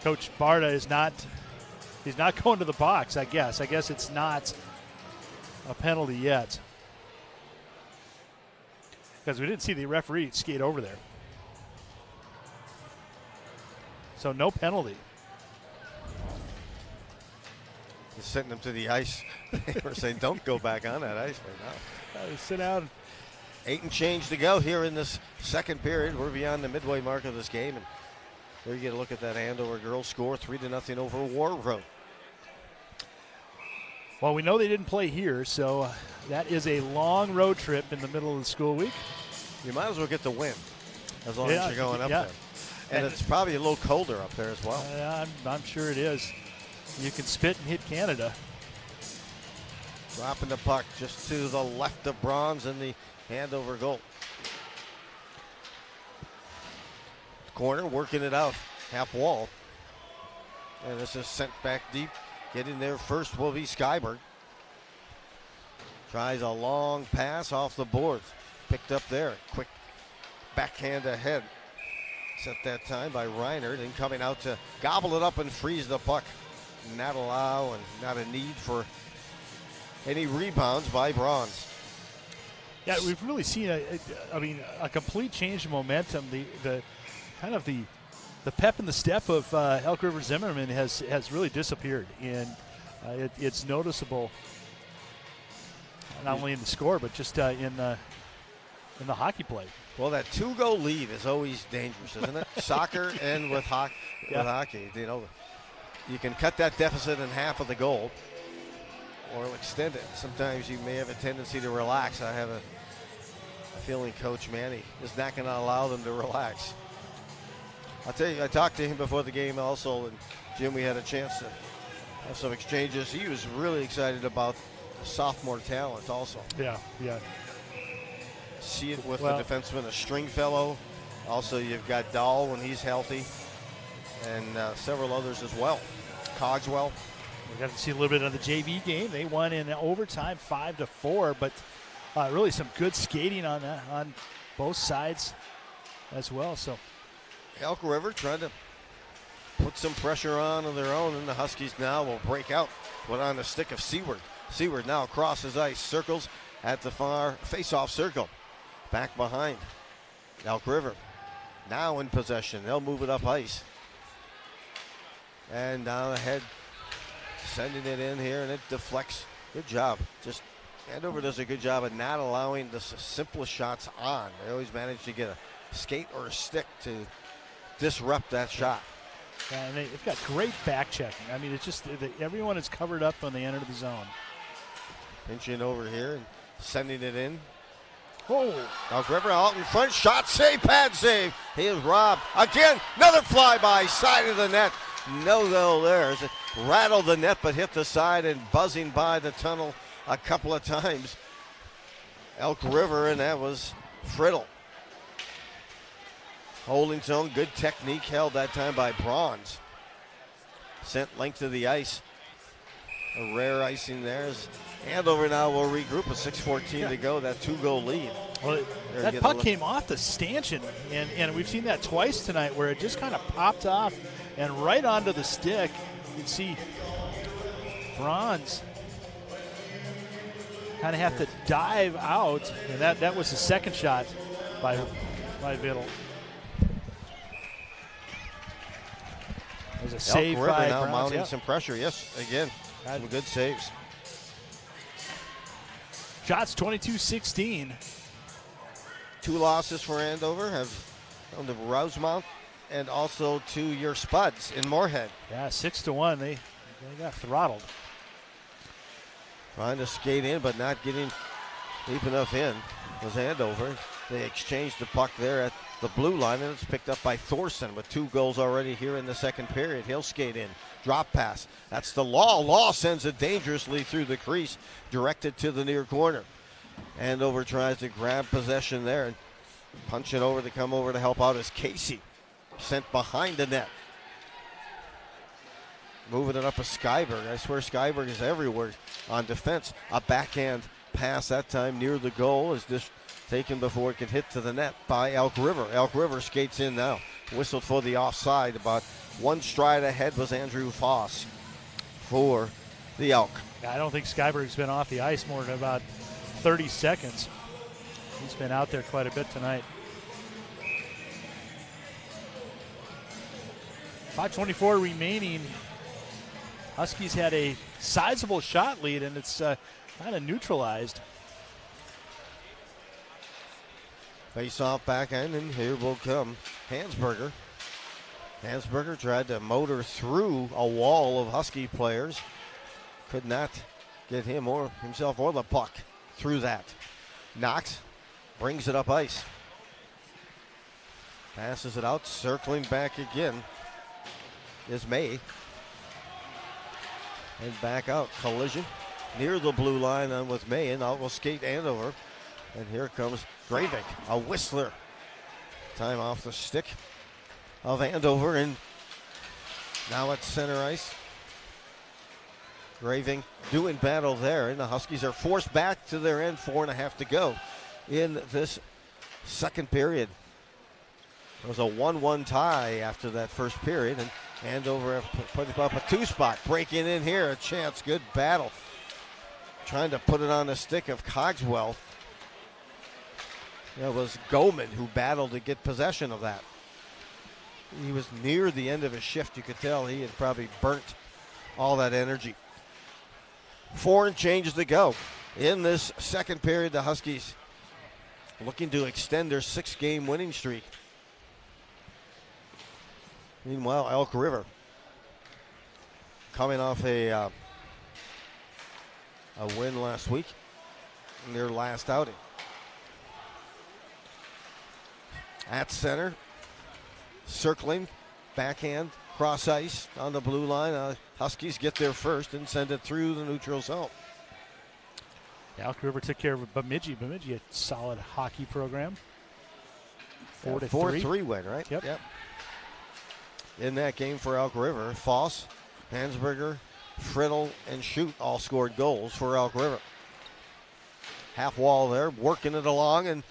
Coach Barta he's not going to the box, I guess. I guess it's not a penalty yet. Because we didn't see the referee skate over there. So no penalty. He's sending them to the ice. They were saying, don't go back on that ice right now. Sit down. 8 and change to go here in this second period. We're beyond the midway mark of this game. And there you get a look at that Andover girls score, 3-0 over War Road. Well, we know they didn't play here, so that is a long road trip in the middle of the school week. You might as well get the win as long as you're going up there. And it's probably a little colder up there as well. I'm sure it is. You can spit and hit Canada. Dropping the puck just to the left of Bronze in the Andover goal. Corner, working it out, half wall. And this is sent back deep. Getting there first will be Skyberg. Tries a long pass off the boards. Picked up there. Quick backhand ahead. Set that time by Reinert, and coming out to gobble it up and freeze the puck. Not allow and not a need for any rebounds by Bronze. Yeah, we've really seen a complete change in momentum. The kind of the pep in the step of Elk River Zimmerman has really disappeared, and it's noticeable not only in the score but just in the hockey play. Well, that 2-goal lead is always dangerous, isn't it? Soccer and with hockey, you know, you can cut that deficit in half of the goal or extend it. Sometimes you may have a tendency to relax. I have a feeling Coach Manny is not going to allow them to relax. I'll tell you, I talked to him before the game also, and Jim, we had a chance to have some exchanges. He was really excited about sophomore talent also. Yeah. See it with the defenseman, a Stringfellow. Also, you've got Dahl when he's healthy, and several others as well. Cogswell. We got to see a little bit of the JV game. They won in overtime 5-4, but really some good skating on both sides as well. So Elk River trying to put some pressure on their own, and the Huskies now will break out. Put on the stick of Seward. Seward now crosses ice, circles at the far face-off circle. Back behind Elk River. Now in possession. They'll move it up ice. And down ahead, sending it in here, and it deflects. Good job. Just Andover does a good job of not allowing the simplest shots on. They always manage to get a skate or a stick to disrupt that shot. And they've got great back checking. I mean, it's just everyone is covered up when they enter the zone. Pinching over here and sending it in. Oh, Elk River out in front. Shot save, pad save. He is robbed. Again, another flyby, side of the net. No goal there. It rattled the net but hit the side and buzzing by the tunnel a couple of times. Elk River, and that was Friddle. Holding zone, good technique held that time by Bronze. Sent length of the ice. A rare icing there. Andover now will regroup with 6:14 to go. That 2-goal lead. Well, that puck came off the stanchion, and we've seen that twice tonight where it just kind of popped off and right onto the stick. You can see Bronze kind of have to dive out, and that was the second shot by Vittle. There's a save Elk River by now Bronze, mounting some pressure. Yes, again, some good saves. Shots 22-16. 2 losses for Andover have gone to Rousemount and also to your Spuds in Moorhead. Yeah, 6-1. They got throttled. Trying to skate in, but not getting deep enough in was Andover. They exchanged the puck there at the blue line, and it's picked up by Thoreson with 2 goals already here in the second period. He'll skate in. Drop pass. That's the Law. Law sends it dangerously through the crease, directed to the near corner. Andover tries to grab possession there and punch it over to come over to help out as Casey sent behind the net. Moving it up a Skyberg. I swear Skyberg is everywhere on defense. A backhand pass that time near the goal is just taken before it can hit to the net by Elk River. Elk River skates in now. Whistled for the offside. About 1 stride ahead was Andrew Foss for the Elk. I don't think Skyberg's been off the ice more than about 30 seconds. He's been out there quite a bit tonight. 5:24 remaining. Huskies had a sizable shot lead, and it's kind of neutralized. Face off backhand, and here will come Hansberger. Hansberger tried to motor through a wall of Husky players. Could not get him or himself or the puck through that. Knox brings it up ice. Passes it out, circling back again is May. And back out, collision near the blue line on with May, and out will skate Andover. And here comes Gravik, a whistler. Time off the stick of Andover, and now at center ice. Gravik doing battle there, and the Huskies are forced back to their end. 4.5 to go in this second period. It was a 1-1 tie after that first period, and Andover put up a 2-spot. Breaking in here, a chance, good battle. Trying to put it on the stick of Cogswell. It was Goldman who battled to get possession of that. He was near the end of his shift. You could tell he had probably burnt all that energy. 4 and change to go. In this second period, the Huskies looking to extend their 6-game winning streak. Meanwhile, Elk River coming off a win last week in their last outing. At center, circling, backhand, cross ice on the blue line. Huskies get there first and send it through the neutral zone. Elk River took care of Bemidji. Bemidji, a solid hockey program. 4-3. 4-3 win, right? Yep. In that game for Elk River, Foss, Hansberger, Friddle, and Shute all scored goals for Elk River. Half wall there, working it along, and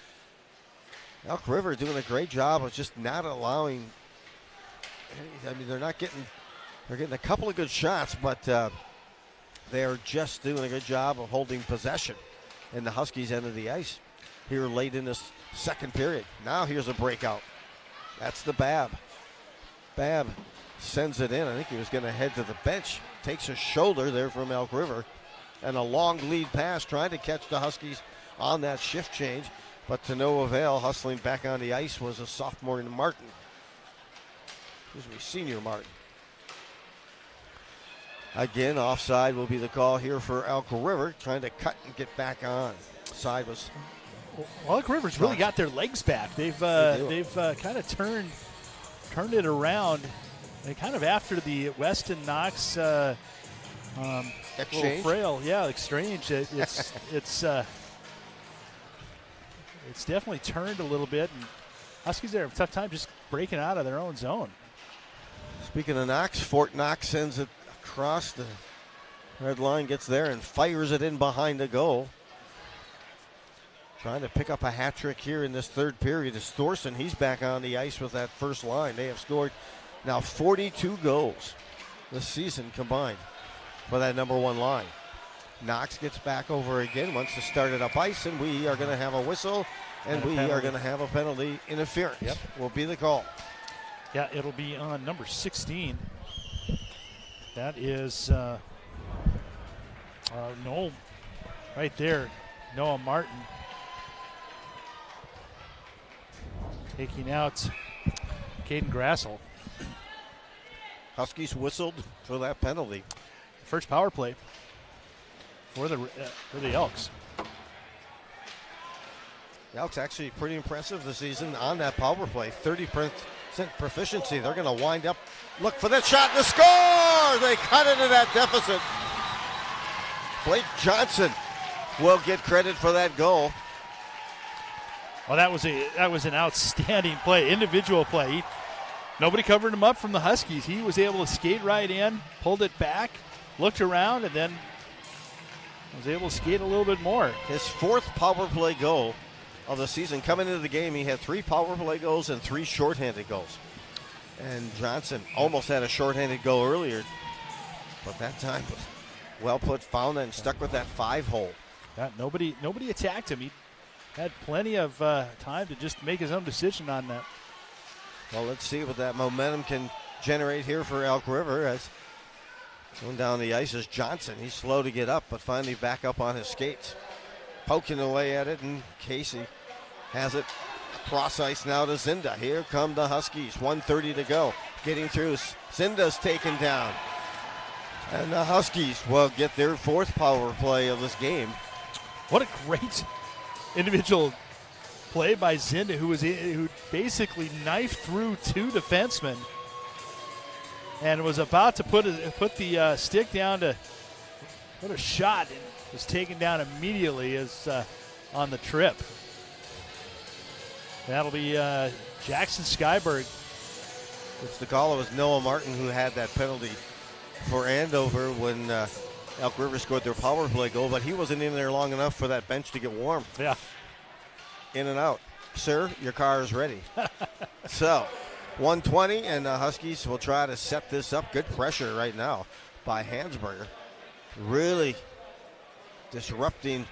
Elk River doing a great job of just not allowing. I mean, they're getting a couple of good shots, but they're just doing a good job of holding possession in the Huskies' end of the ice here late in this second period. Now here's a breakout. That's the Babb. Babb sends it in. I think he was going to head to the bench. Takes a shoulder there from Elk River. And a long lead pass trying to catch the Huskies on that shift change. But to no avail. Hustling back on the ice was a sophomore Martin. Excuse me, senior Martin. Again, offside will be the call here for Elk River, trying to cut and get back on. Side was. Well, Elk River's really got their legs back. They've kind of turned it around. They kind of after the Weston Knox exchange, frail, exchange. It's definitely turned a little bit, and Huskies have a tough time just breaking out of their own zone. Speaking of Knox, Fort Knox sends it across the red line, gets there and fires it in behind the goal. Trying to pick up a hat trick here in this third period is Thoreson. He's back on the ice with that first line. They have scored now 42 goals this season combined for that number one line. Knox gets back over again, wants to start it up ice, and we are going to have a whistle, and we are going to have a penalty interference. Yep. Will be the call. Yeah, it'll be on number 16. That is Noel right there, Noah Martin. Taking out Caden Grassel. Huskies whistled for that penalty. First power play for the Elks. The Elks actually pretty impressive this season on that power play. 30% proficiency. They're going to wind up, look for that shot and the score! They cut into that deficit. Blake Johnson will get credit for that goal. Well, that was an outstanding play, individual play. Nobody covered him up from the Huskies. He was able to skate right in, pulled it back, looked around, and then was able to skate a little bit more. His fourth power play goal of the season. Coming into the game, he had 3 power play goals and 3 shorthanded goals. And Johnson almost had a shorthanded goal earlier, but that time was well put, found and stuck with that 5-hole. Yeah, nobody attacked him. He had plenty of time to just make his own decision on that. Well, let's see what that momentum can generate here for Elk River. As going down the ice is Johnson. He's slow to get up, but finally back up on his skates. Poking away at it, and Casey has it across ice now to Zinda. Here come the Huskies, 1:30 to go. Getting through, Zinda's taken down. And the Huskies will get their 4th power play of this game. What a great individual play by Zinda, who basically knifed through 2 defensemen and was about to put the stick down to put a shot, and was taken down immediately as on the trip. That'll be Jackson Skyberg. It's the call. It was Noah Martin who had that penalty for Andover when Elk River scored their power play goal, but he wasn't in there long enough for that bench to get warm. Yeah. In and out. Sir, your car is ready. So, 1:20, and the Huskies will try to set this up. Good pressure right now by Hansberger. Really disrupting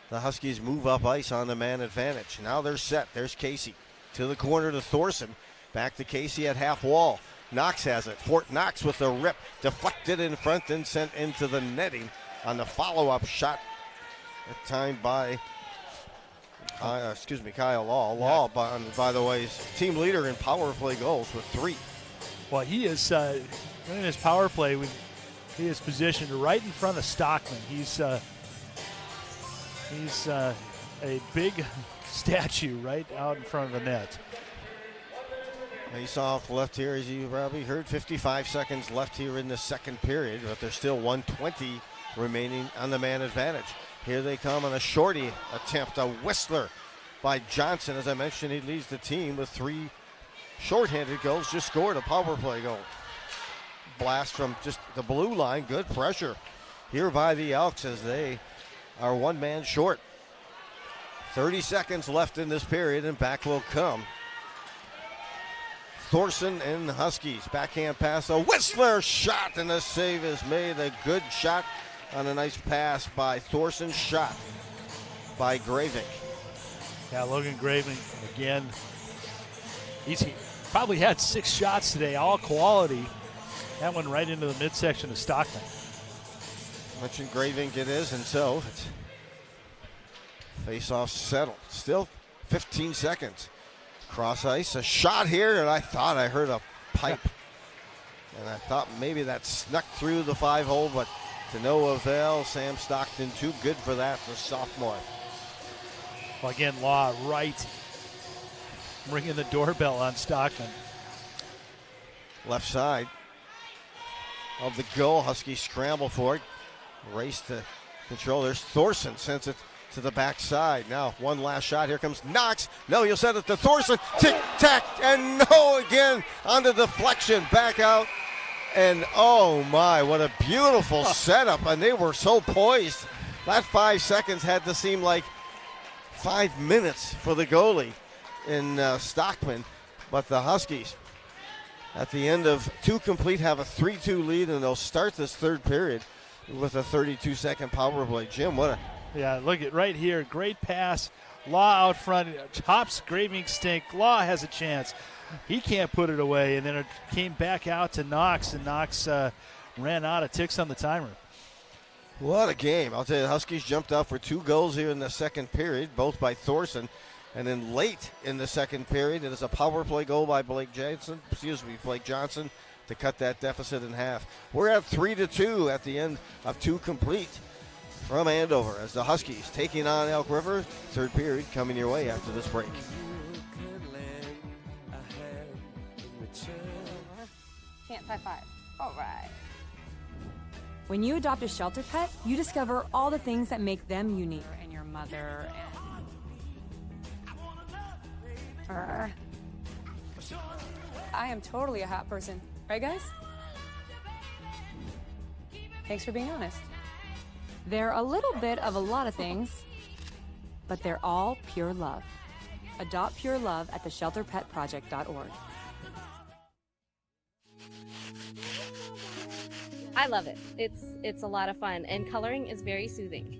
the Huskies' move up ice on the man advantage. Now they're set. There's Casey to the corner to Thoreson. Back to Casey at half wall. Knox has it. Fort Knox with a rip. Deflected in front and sent into the netting on the follow-up shot. At time by, Kyle Law. Law, by the way, is team leader in power play goals with 3. Well, he is in his power play. He is positioned right in front of Stockman. He's a big statue right out in front of the net. Face off left here, as you probably heard. 55 seconds left here in the second period, but there's still 1:20 remaining on the man advantage. Here they come on a shorty attempt, a whistler by Johnson. As I mentioned, he leads the team with 3 shorthanded goals, just scored a power play goal. Blast from just the blue line, good pressure here by the Elks as they are 1 man short. 30 seconds left in this period, and back will come Thoreson and the Huskies. Backhand pass, a whistler shot, and the save is made. A good shot on a nice pass by Thoreson, shot by Graving. Yeah, Logan Graving again. He's probably had 6 shots today, all quality. That one right into the midsection of Stockman. Mentioned Graving it is, and so it's face-off settled. Still 15 seconds. Cross ice, a shot here, and I thought I heard a pipe And I thought maybe that snuck through the 5-hole, but to no avail. Sam Stockton too good for that, the sophomore. Well, again, Law right, ringing the doorbell on Stockman. Left side of the goal. Huskies scramble for it. Race to control. There's Thoreson, sends it to the backside. Now one last shot. Here comes Knox. No, you'll send it to Thoreson. Tick tack, and no again on the deflection. Back out. And oh my, what a beautiful setup. And they were so poised. That 5 seconds had to seem like 5 minutes for the goalie in Stockman. But the Huskies, at the end of 2 complete, have a 3-2 lead, and they'll start this third period with a 32-second power play. Jim, what a... Yeah, look at right here. Great pass. Law out front. Hops Graving Stink. Law has a chance. He can't put it away, and then it came back out to Knox, and Knox ran out of ticks on the timer. What a game. I'll tell you, the Huskies jumped out for 2 goals here in the second period, both by Thoreson. And then late in the second period, it is a power play goal by Blake Johnson to cut that deficit in half. We're at 3-2 at the end of 2 complete from Andover as the Huskies taking on Elk River. Third period coming your way after this break. Can't high five. All right. When you adopt a shelter pet, you discover all the things that make them unique. And your mother and... I am totally a hot person. Right, guys? Thanks for being honest. They're a little bit of a lot of things, but they're all pure love. Adopt pure love at theshelterpetproject.org. I love it. It's a lot of fun, and coloring is very soothing.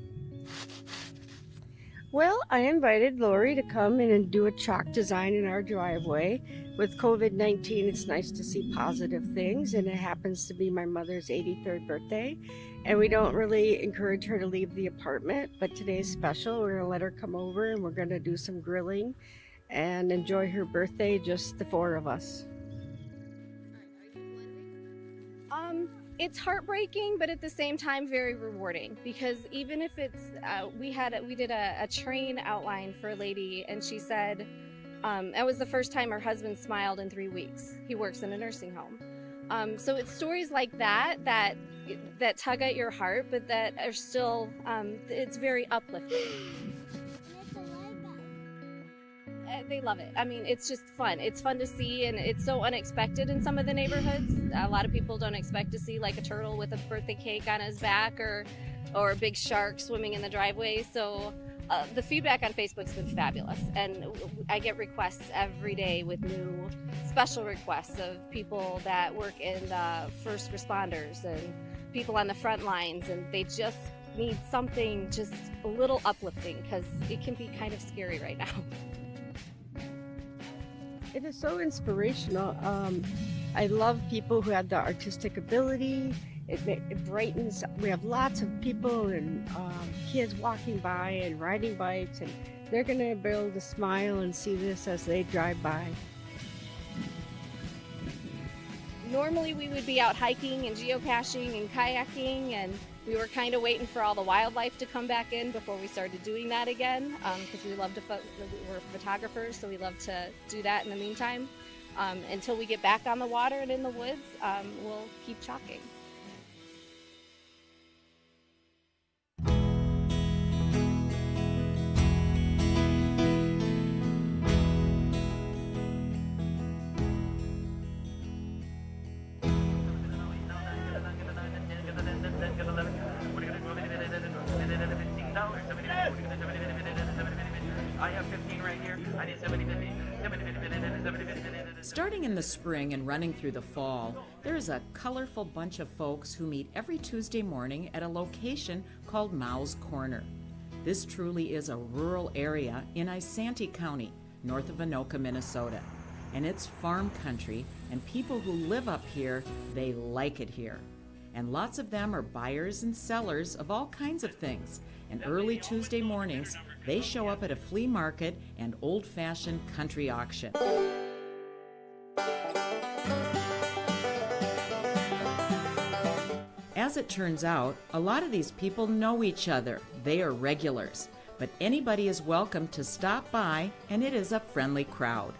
Well, I invited Lori to come in and do a chalk design in our driveway. With COVID-19, it's nice to see positive things, and it happens to be my mother's 83rd birthday, and we don't really encourage her to leave the apartment, but today's special. We're going to let her come over, and we're going to do some grilling and enjoy her birthday, just the 4 of us. It's heartbreaking, but at the same time very rewarding, because even if it's we did a train outline for a lady, and she said that was the first time her husband smiled in 3 weeks. He works in a nursing home. So it's stories like that tug at your heart, but that are still it's very uplifting. They love it. I mean, it's just fun. It's fun to see, and it's so unexpected in some of the neighborhoods. A lot of people don't expect to see like a turtle with a birthday cake on his back, or a big shark swimming in the driveway. So the feedback on Facebook's been fabulous, and I get requests every day with new special requests of people that work in the first responders and people on the front lines, and they just need something just a little uplifting, because it can be kind of scary right now. It is so inspirational. I love people who have the artistic ability. It brightens. We have lots of people and kids walking by and riding bikes, and they're going to be able to smile and see this as they drive by. Normally we would be out hiking and geocaching and kayaking, and we were kind of waiting for all the wildlife to come back in before we started doing that again, because we love to we're photographers, so we love to do that in the meantime. Until we get back on the water and in the woods, we'll keep chalking. Starting in the spring and running through the fall, there is a colorful bunch of folks who meet every Tuesday morning at a location called Mau's Corner. This truly is a rural area in Isanti County, north of Anoka, Minnesota. And it's farm country, and people who live up here, they like it here. And lots of them are buyers and sellers of all kinds of things. And early Tuesday mornings, they show up at a flea market and old-fashioned country auction. As it turns out, a lot of these people know each other. They are regulars. But anybody is welcome to stop by, and it is a friendly crowd.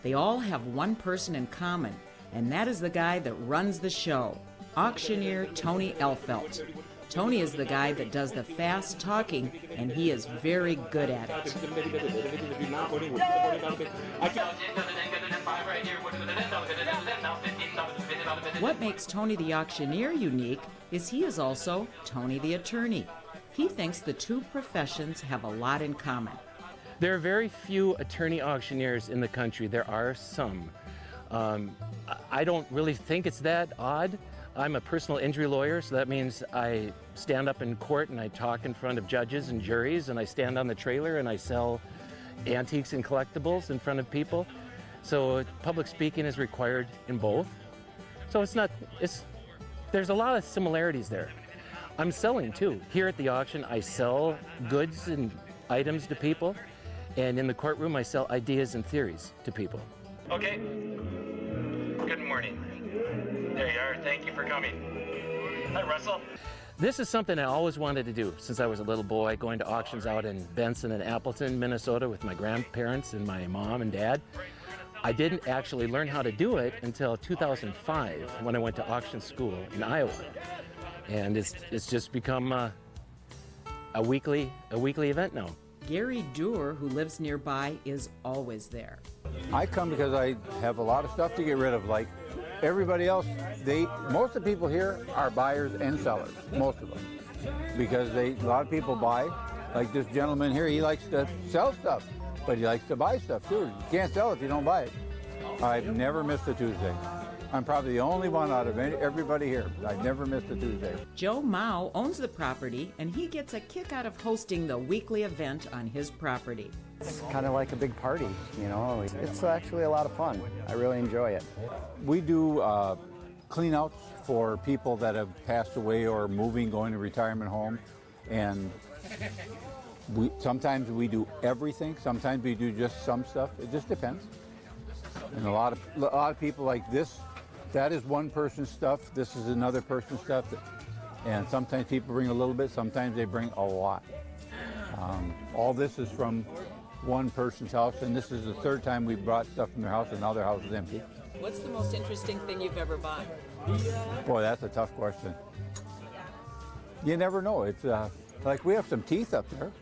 They all have one person in common, and that is the guy that runs the show, auctioneer Tony Elfelt. Tony is the guy that does the fast talking, and he is very good at it. What makes Tony the auctioneer unique is he is also Tony the attorney. He thinks the two professions have a lot in common. There are very few attorney auctioneers in the country. There are some. I don't really think it's that odd. I'm a personal injury lawyer, so that means I stand up in court and I talk in front of judges and juries, and I stand on the trailer and I sell antiques and collectibles in front of people. So public speaking is required in both. So there's a lot of similarities there. I'm selling too. Here at the auction, I sell goods and items to people, and in the courtroom, I sell ideas and theories to people. Okay. Good morning. There you are. Thank you for coming. Hi, Russell. This is something I always wanted to do since I was a little boy, going to auctions out in Benson and Appleton, Minnesota with my grandparents and my mom and dad. I didn't actually learn how to do it until 2005 when I went to auction school in Iowa. And it's just become a weekly event now. Gary Doer, who lives nearby, is always there. I come because I have a lot of stuff to get rid of. Like everybody else, most of the people here are buyers and sellers, most of them. Because a lot of people buy, like this gentleman here, he likes to sell stuff, but he likes to buy stuff too. You can't sell it if you don't buy it. I've never missed a Tuesday. I'm probably the only one out of everybody here. I've never missed a Tuesday. Joe Mao owns the property, and he gets a kick out of hosting the weekly event on his property. It's kind of like a big party, you know. It's actually a lot of fun. I really enjoy it. We do cleanouts for people that have passed away or moving, going to retirement home, and sometimes we do everything. Sometimes we do just some stuff. It just depends. And a lot of people like this. That is one person's stuff. This is another person's stuff. And sometimes people bring a little bit. Sometimes they bring a lot. All this is from one person's house, and this is the third time we've brought stuff from their house, and now their house is empty. What's the most interesting thing you've ever bought? Boy, that's a tough question. You never know. It's like we have some teeth up there.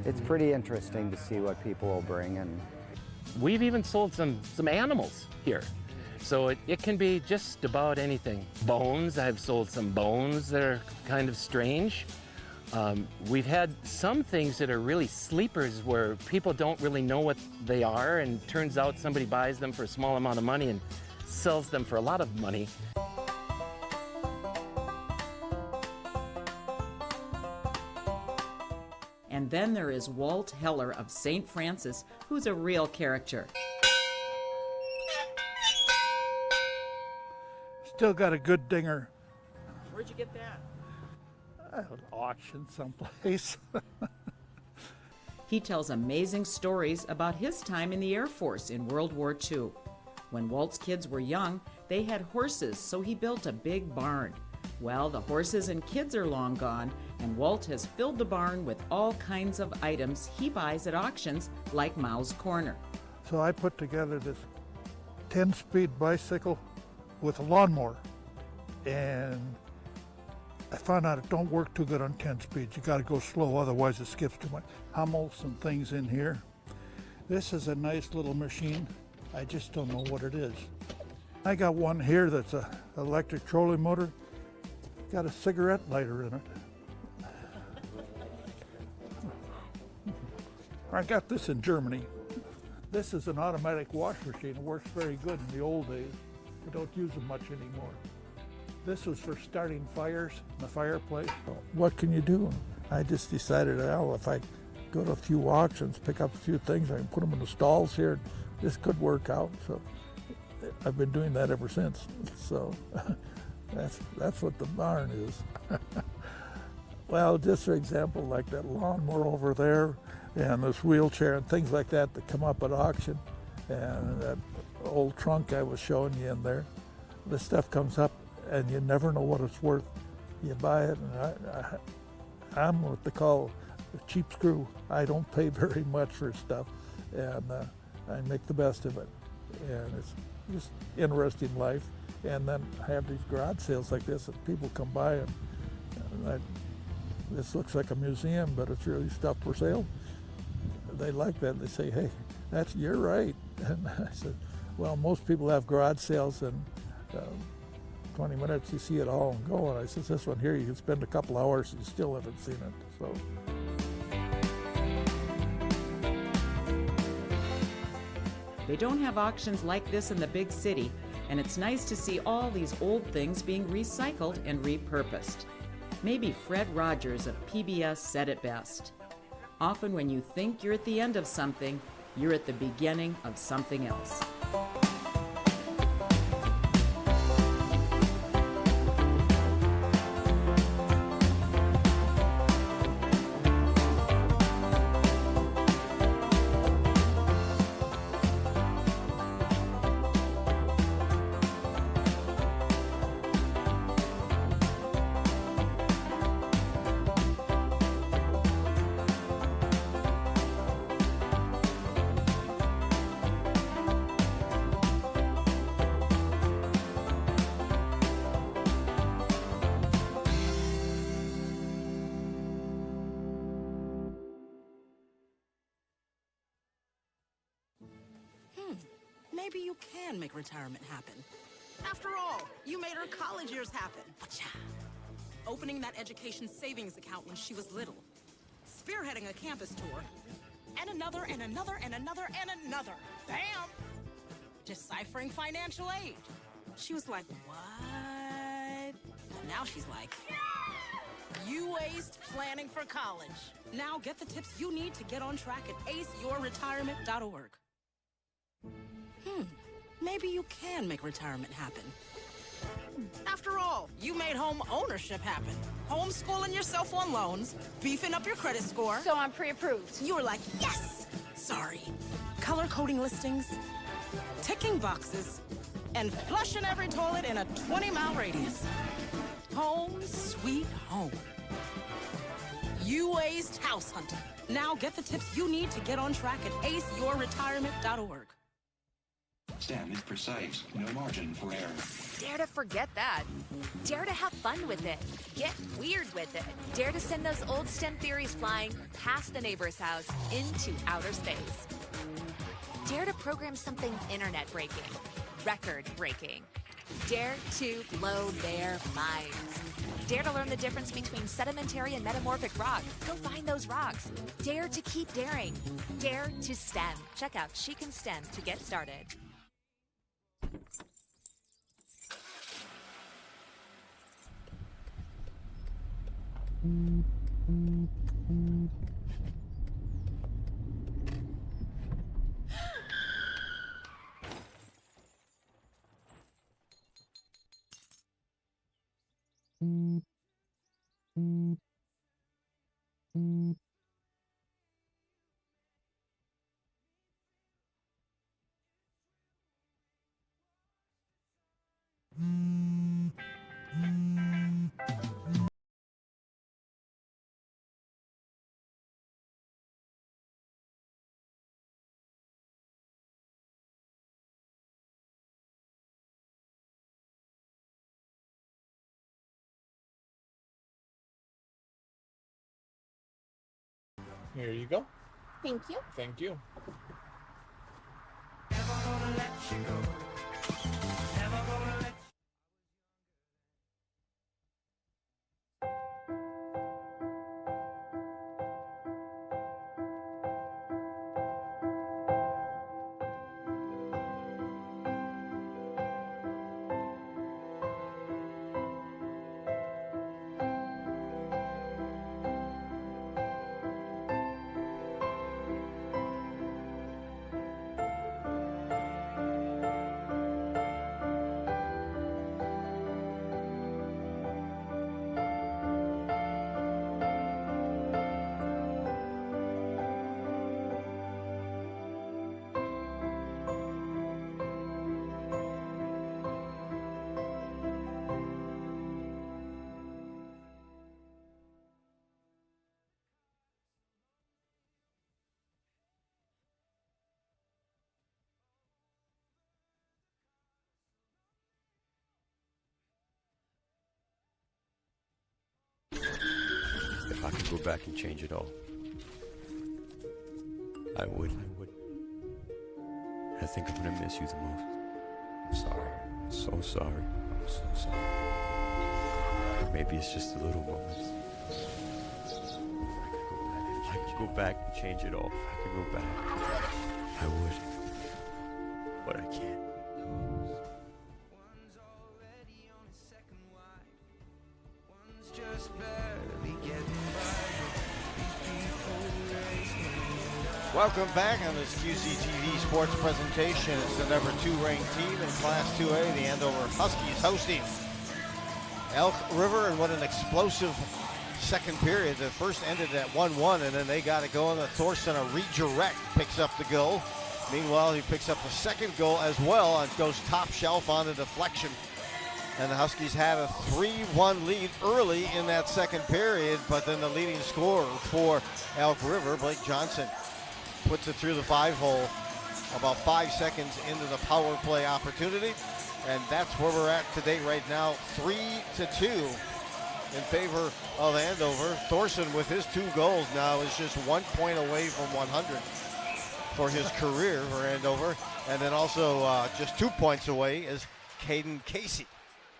It's pretty interesting to see what people will bring. And we've even sold some animals here. So it can be just about anything. Bones, I've sold some bones that are kind of strange. We've had some things that are really sleepers where people don't really know what they are, and turns out somebody buys them for a small amount of money and sells them for a lot of money. And then there is Walt Heller of St. Francis, who's a real character. Still got a good dinger. Where'd you get that? An auction someplace. He tells amazing stories about his time in the Air Force in World War II. When Walt's kids were young, they had horses, so he built a big barn. Well, the horses and kids are long gone, and Walt has filled the barn with all kinds of items he buys at auctions like Mao's Corner. So I put together this 10-speed bicycle with a lawnmower, and I found out it don't work too good on 10 speeds. You got to go slow, otherwise it skips too much. Hummels and things in here. This is a nice little machine. I just don't know what it is. I got one here that's an electric trolley motor. Got a cigarette lighter in it. I got this in Germany. This is an automatic wash machine. It works very good in the old days. We don't use them much anymore. This was for starting fires in the fireplace. What can you do? I just decided, well, if I go to a few auctions, pick up a few things, I can put them in the stalls here. This could work out. So I've been doing that ever since. So that's what the barn is. Well, just for example, like that lawnmower over there and this wheelchair and things like that come up at auction, and that old trunk I was showing you in there, this stuff comes up and you never know what it's worth. You buy it, and I'm what they call a cheap screw. I don't pay very much for stuff, and I make the best of it. And it's just interesting life. And then I have these garage sales like this, and people come by, and this looks like a museum, but it's really stuff for sale. They like that. They say, "Hey, you're right." And I said, "Well, most people have garage sales, and 20 minutes you see it all and go." And I said, "This one here, you can spend a couple hours, and you still haven't seen it." So. They don't have auctions like this in the big city, and it's nice to see all these old things being recycled and repurposed. Maybe Fred Rogers of PBS said it best. Often when you think you're at the end of something, you're at the beginning of something else. Maybe you can make retirement happen. After all, you made her college years happen. Opening that education savings account when she was little. Spearheading a campus tour. And another, and another, and another, and another. Bam! Deciphering financial aid. She was like, what? And now she's like, you aced planning for college. Now get the tips you need to get on track at aceyourretirement.org. Maybe you can make retirement happen. After all, you made home ownership happen. Homeschooling yourself on loans, beefing up your credit score. So I'm pre-approved. You were like, yes! Sorry. Color coding listings, ticking boxes, and flushing every toilet in a 20-mile radius. Home sweet home. You aced house hunting. Now get the tips you need to get on track at aceyourretirement.org. STEM is precise, no margin for error. Dare to forget that. Dare to have fun with it. Get weird with it. Dare to send those old STEM theories flying past the neighbor's house into outer space. Dare to program something internet-breaking, record-breaking. Dare to blow their minds. Dare to learn the difference between sedimentary and metamorphic rock. Go find those rocks. Dare to keep daring. Dare to STEM. Check out She Can STEM to get started. Here you go. Thank you. Thank you. If I could go back and change it all, I would. I think I'm gonna miss you the most. I'm sorry. I'm so sorry. I'm so sorry. Maybe it's just the little moments. If I could go back and change it all. If I could go back, I would. But I can't. Welcome back on this QCTV sports presentation. It's the number 2 ranked team in Class 2A, the Andover Huskies, hosting Elk River, and what an explosive second period. The first ended at 1-1, and then they got it going. Thoreson, a redirect, picks up the goal. Meanwhile, he picks up the second goal as well and goes top shelf on a deflection. And the Huskies had a 3-1 lead early in that second period, but then the leading scorer for Elk River, Blake Johnson, puts it through the 5-hole about 5 seconds into the power play opportunity. And that's where we're at today right now, 3-2 in favor of Andover. Thoreson with his 2 goals now is just 1 point away from 100 for his career for Andover. And then also just 2 points away is Caden Casey.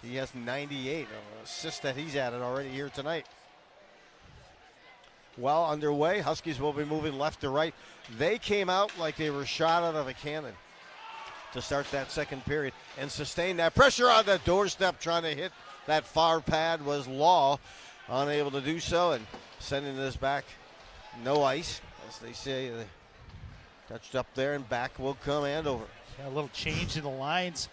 He has 98 assists that he's added already here tonight. Well underway, Huskies will be moving left to right. They came out like they were shot out of a cannon to start that second period and sustain that pressure on the doorstep. Trying to hit that far pad was Law, unable to do so, and sending this back. No ice, as they say. They touched up there, and back will come Andover. Yeah, a little change in the lines.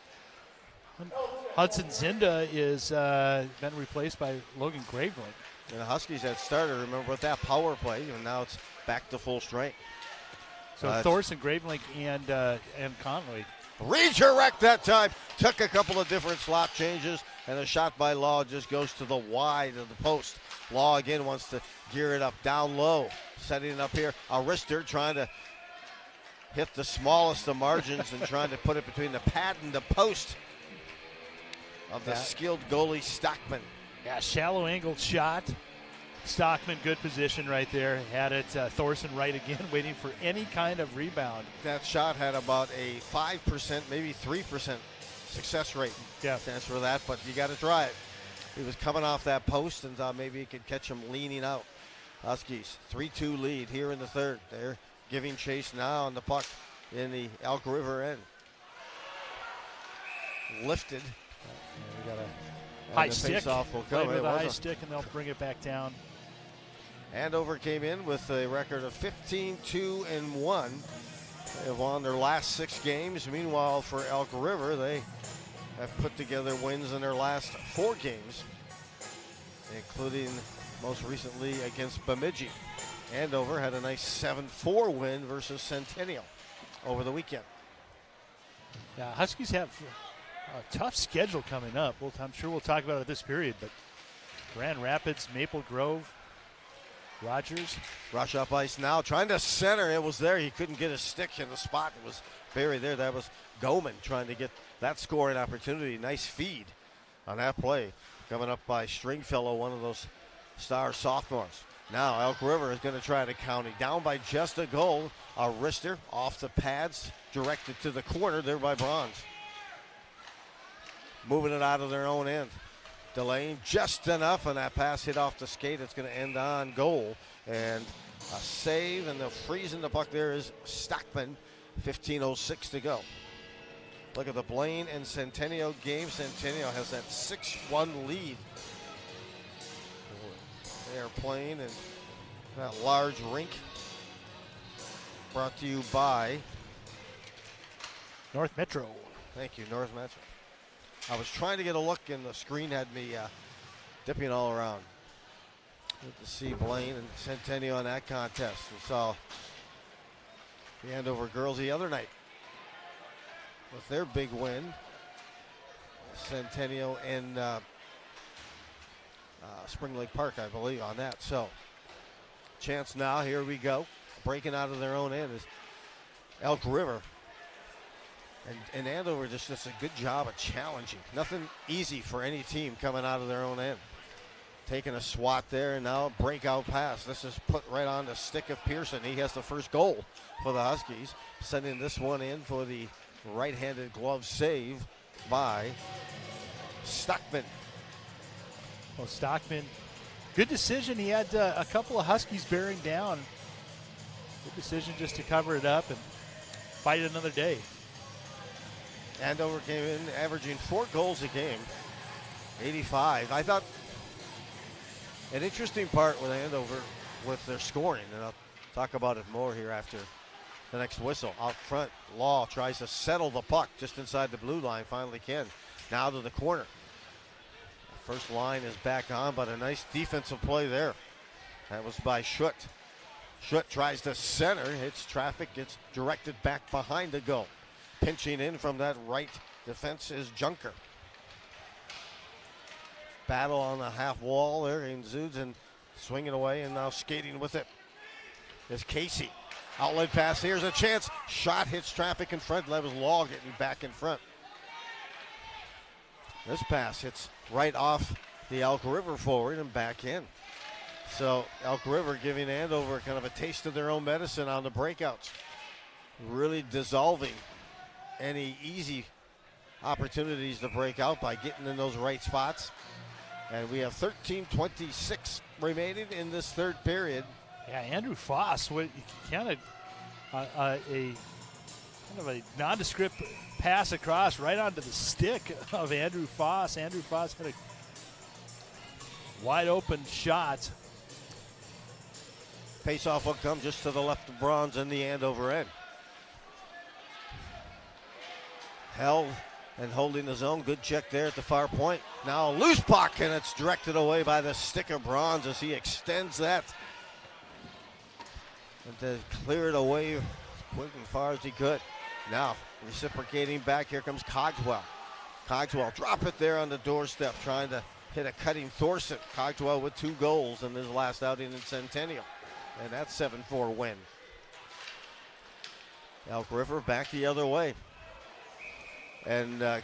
Hudson Zinda is been replaced by Logan Graveling. And the Huskies had started, remember, with that power play, and now it's back to full strength. So Thoreson, Graveling, and Conley. Redirect that time. Took a couple of different slot changes, and a shot by Law just goes to the wide of the post. Law again wants to gear it up down low. Setting it up here. A wrister trying to hit the smallest of margins and trying to put it between the pad and the post of the skilled goalie Stockman. Yeah, shallow angled shot. Stockman, good position right there. Had it. Thoreson right again, waiting for any kind of rebound. That shot had about a 5%, maybe 3% success rate. Yeah. Chance for that, but you got to try it. He was coming off that post and thought maybe he could catch him leaning out. Huskies, 3-2 lead here in the third. They're giving chase now on the puck in the Elk River end. Lifted. We got a high stick. Will come. With a high stick, and they'll bring it back down. Andover came in with a record of 15-2-1. They have won their last 6 games. Meanwhile, for Elk River, they have put together wins in their last 4 games, including most recently against Bemidji. Andover had a nice 7-4 win versus Centennial over the weekend. Yeah, Huskies have a tough schedule coming up. I'm sure we'll talk about it this period, but Grand Rapids, Maple Grove, Rogers. Rush up ice now, trying to center. It was there. He couldn't get his stick in the spot. It was buried there. That was Goman trying to get that scoring opportunity. Nice feed on that play. Coming up by Stringfellow, one of those star sophomores. Now Elk River is going to try to counter. Down by just a goal. A wrister off the pads, directed to the corner there by Bronze. Moving it out of their own end. Delaying just enough, and that pass hit off the skate. It's going to end on goal. And a save, and the freezing the puck there is Stockman. 15:06 to go. Look at the Blaine and Centennial game. Centennial has that 6-1 lead. They are playing in that large rink. Brought to you by North Metro. Thank you, North Metro. I was trying to get a look, and the screen had me dipping all around. Good to see Blaine and Centennial in that contest. We saw the Andover girls the other night with their big win. Centennial in Spring Lake Park, I believe, on that. So, chance now, here we go. Breaking out of their own end is Elk River. And Andover just does a good job of challenging. Nothing easy for any team coming out of their own end. taking a swat there, and now a breakout pass. This is put right on the stick of Pearson. He has the first goal for the Huskies, sending this one in for the right-handed glove save by Stockman. Well, Stockman, good decision. He had a couple of Huskies bearing down. Good decision just to cover it up and fight another day. Andover came in averaging 4 goals a game, 85. I thought an interesting part with Andover with their scoring, and I'll talk about it more here after the next whistle. Out front, Law tries to settle the puck just inside the blue line, finally can. Now to the corner. The first line is back on, but a nice defensive play there. That was by Schutt. Schutt tries to center, hits traffic, gets directed back behind the goal. Pinching in from that right defense is Junker. Battle on the half wall there in Zuds, and swinging away and now skating with it is Casey. Outlet pass, here's a chance. Shot hits traffic in front. That was Law getting back in front. This pass hits right off the Elk River forward and back in. So Elk River giving Andover kind of a taste of their own medicine on the breakouts. Really dissolving any easy opportunities to break out by getting in those right spots. And we have 13:26 remaining in this third period. Yeah, Andrew Foss, kind of a nondescript pass across right onto the stick of Andrew Foss. Andrew Foss had a wide open shot. Face-off will come just to the left of Bronze in the Andover end. Held and holding his own. Good check there at the far point. Now a loose puck, and it's directed away by the stick of Bronze as he extends that. And to clear it away as quick and far as he could. Now reciprocating back, here comes Cogswell. Cogswell drop it there on the doorstep, trying to hit a cutting Thoreson. Cogswell with 2 goals in his last outing in Centennial. And that's 7-4 win. Elk River back the other way. And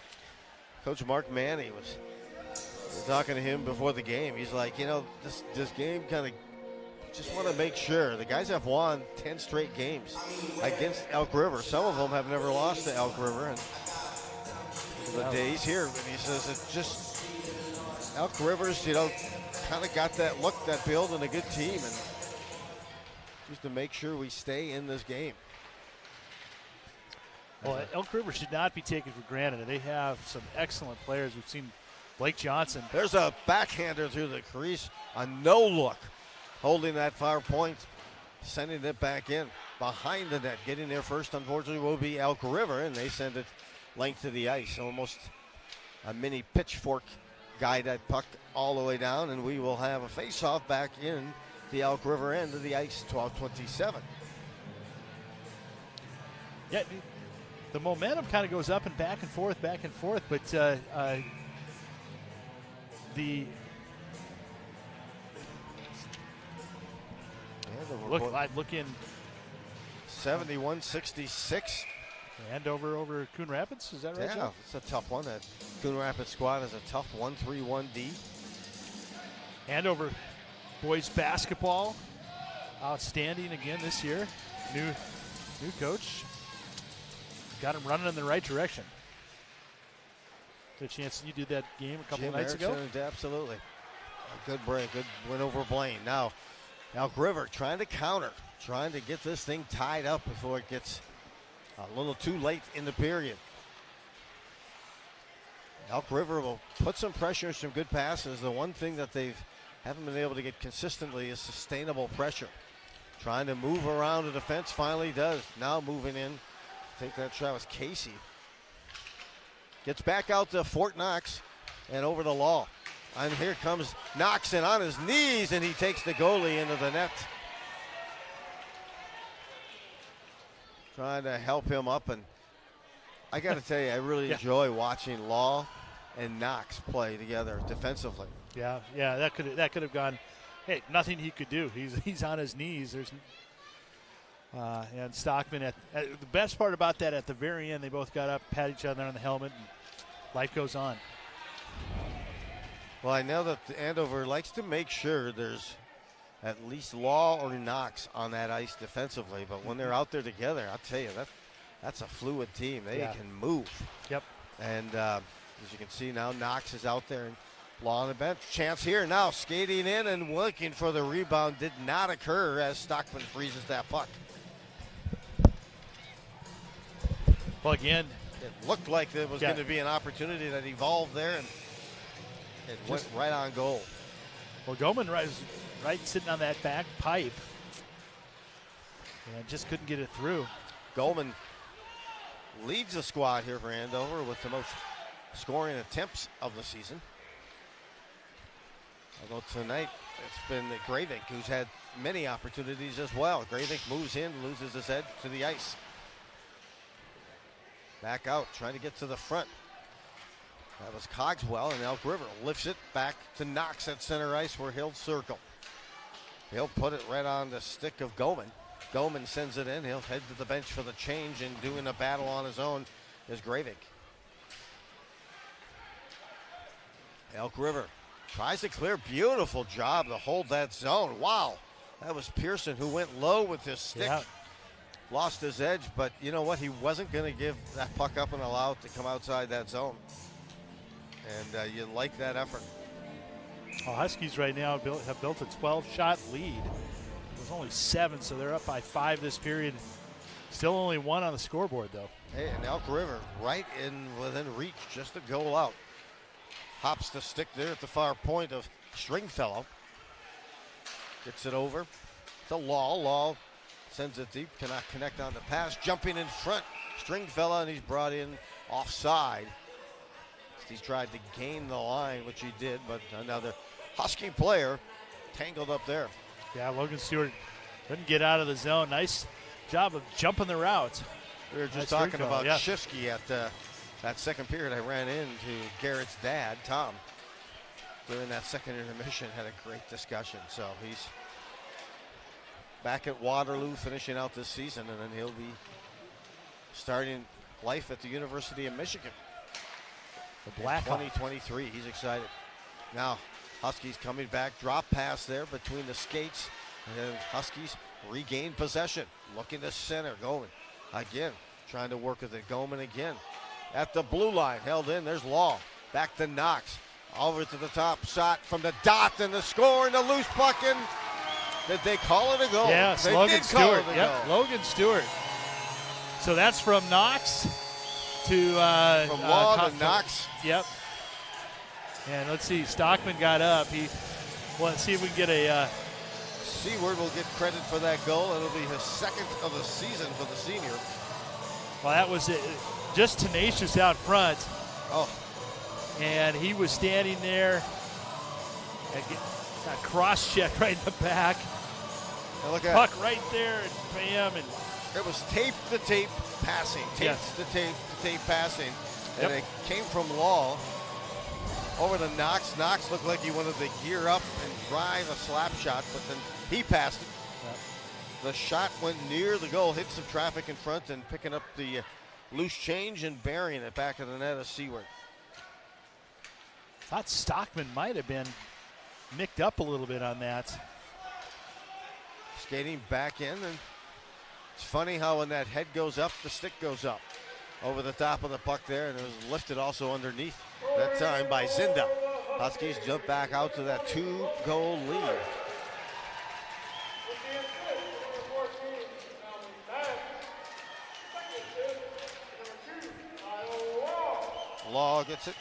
Coach Mark Manny was talking to him before the game. He's like, you know, this game kind of just want to make sure. The guys have won 10 straight games against Elk River. Some of them have never lost to Elk River. And the days here, and he says it's just Elk River's, you know, kind of got that look, that build, and a good team. And just to make sure we stay in this game. Well, Elk River should not be taken for granted. They have some excellent players. We've seen Blake Johnson. There's a backhander through the crease, a no look, holding that far point, sending it back in behind the net. Getting there first, unfortunately, will be Elk River, and they send it length to the ice. Almost a mini pitchfork guide that puck all the way down, and we will have a face-off back in the Elk River end of the ice, 12:27. Yeah, the momentum kind of goes up and back and forth, but the look in 71-66. Andover over Coon Rapids, is that right? Yeah, Joe? it's a tough one. That Coon Rapids squad is a tough 1-3-1-D. Andover boys basketball, outstanding again this year. New coach. Got him running in the right direction. Good chance you did that game a couple of nights ago. Absolutely. A good break, good win over Blaine. Now, Elk River trying to counter, trying to get this thing tied up before it gets a little too late in the period. Elk River will put some pressure, some good passes. The one thing that they haven't been able to get consistently is sustainable pressure. Trying to move around the defense, finally does. Now moving in. Take that shot was Casey. Gets back out to Fort Knox and over the Law. And here comes Knox in on his knees, and he takes the goalie into the net. Trying to help him up, and I got to tell you, I really enjoy watching Law and Knox play together defensively. Yeah, that could have gone. Hey, nothing he could do. He's on his knees. There's and Stockman at the best part about that, at the very end, they both got up, pat each other on the helmet, and life goes on. Well, I know that Andover likes to make sure there's at least Law or Knox on that ice defensively, but when they're out there together, I'll tell you, that's a fluid team. They can move. Yep. And as you can see now, Knox is out there and Law on the bench. Chance here now, skating in and looking for the rebound. Did not occur as Stockman freezes that puck. Well, again, it looked like there was going to be an opportunity that evolved there, and it went right on goal. Well, Goman right sitting on that back pipe and just couldn't get it through. Goldman leads the squad here for Andover with the most scoring attempts of the season. Although tonight it's been Gravik who's had many opportunities as well. Gravik moves in, loses his head to the ice. Back out, trying to get to the front. That was Cogswell, and Elk River lifts it back to Knox at center ice where he'll circle. He'll put it right on the stick of Goman. Goman sends it in. He'll head to the bench for the change, and doing a battle on his own is Gravik. Elk River tries to clear. Beautiful job to hold that zone. Wow. That was Pearson who went low with his stick. Yeah. Lost his edge, but you know what? He wasn't going to give that puck up and allow it to come outside that zone. And you like that effort. Well, Huskies right now have built a 12-shot lead. It was only 7, so they're up by 5 this period. Still only 1 on the scoreboard, though. Hey, and Elk River right in within reach, just a goal out. Hops the stick there at the far point of Stringfellow. Gets it over to Law. Law sends it deep, cannot connect on the pass. Jumping in front, Stringfellow, and he's brought in offside. He's tried to gain the line, which he did, but another Husky player tangled up there. Yeah, Logan Stewart couldn't get out of the zone. Nice job of jumping the route. We were just talking about Shifsky at that second period. I ran into Garrett's dad, Tom, during that second intermission, had a great discussion. So he's back at Waterloo finishing out this season, and then he'll be starting life at the University of Michigan. The Blackhawks. 2023, he's excited. Now, Huskies coming back, drop pass there between the skates, and then Huskies regain possession. Looking to center, Goman again, trying to work with it. Goman again at the blue line, held in. There's Law, back to Knox, over to the top, shot from the dot, and the score, and the loose puck, and did they call it a goal? Yes, they Logan did call Stewart. it a Yep, goal. Logan Stewart. So that's from Knox to from Law to Knox. Yep. And let's see, Stockman got up. Let's see if we can get a. Seward will get credit for that goal. It'll be his second of the season for the senior. Well, that was just tenacious out front. Oh. And he was standing there and got cross-checked right in the back. Now look at puck right there, and bam, and it was tape-to-tape passing. Tape-to-tape passing. And it came from Law over to Knox. Knox looked like he wanted to gear up and drive a slap shot, but then he passed it. Yep. The shot went near the goal, hit some traffic in front, and picking up the loose change and burying it back of the net of Seward. Thought Stockman might have been nicked up a little bit on that. Skating back in, and it's funny how when that head goes up, the stick goes up. Over the top of the puck there, and it was lifted also underneath that time by Zinda. Huskies jump back out to that 2-goal lead. Law gets it.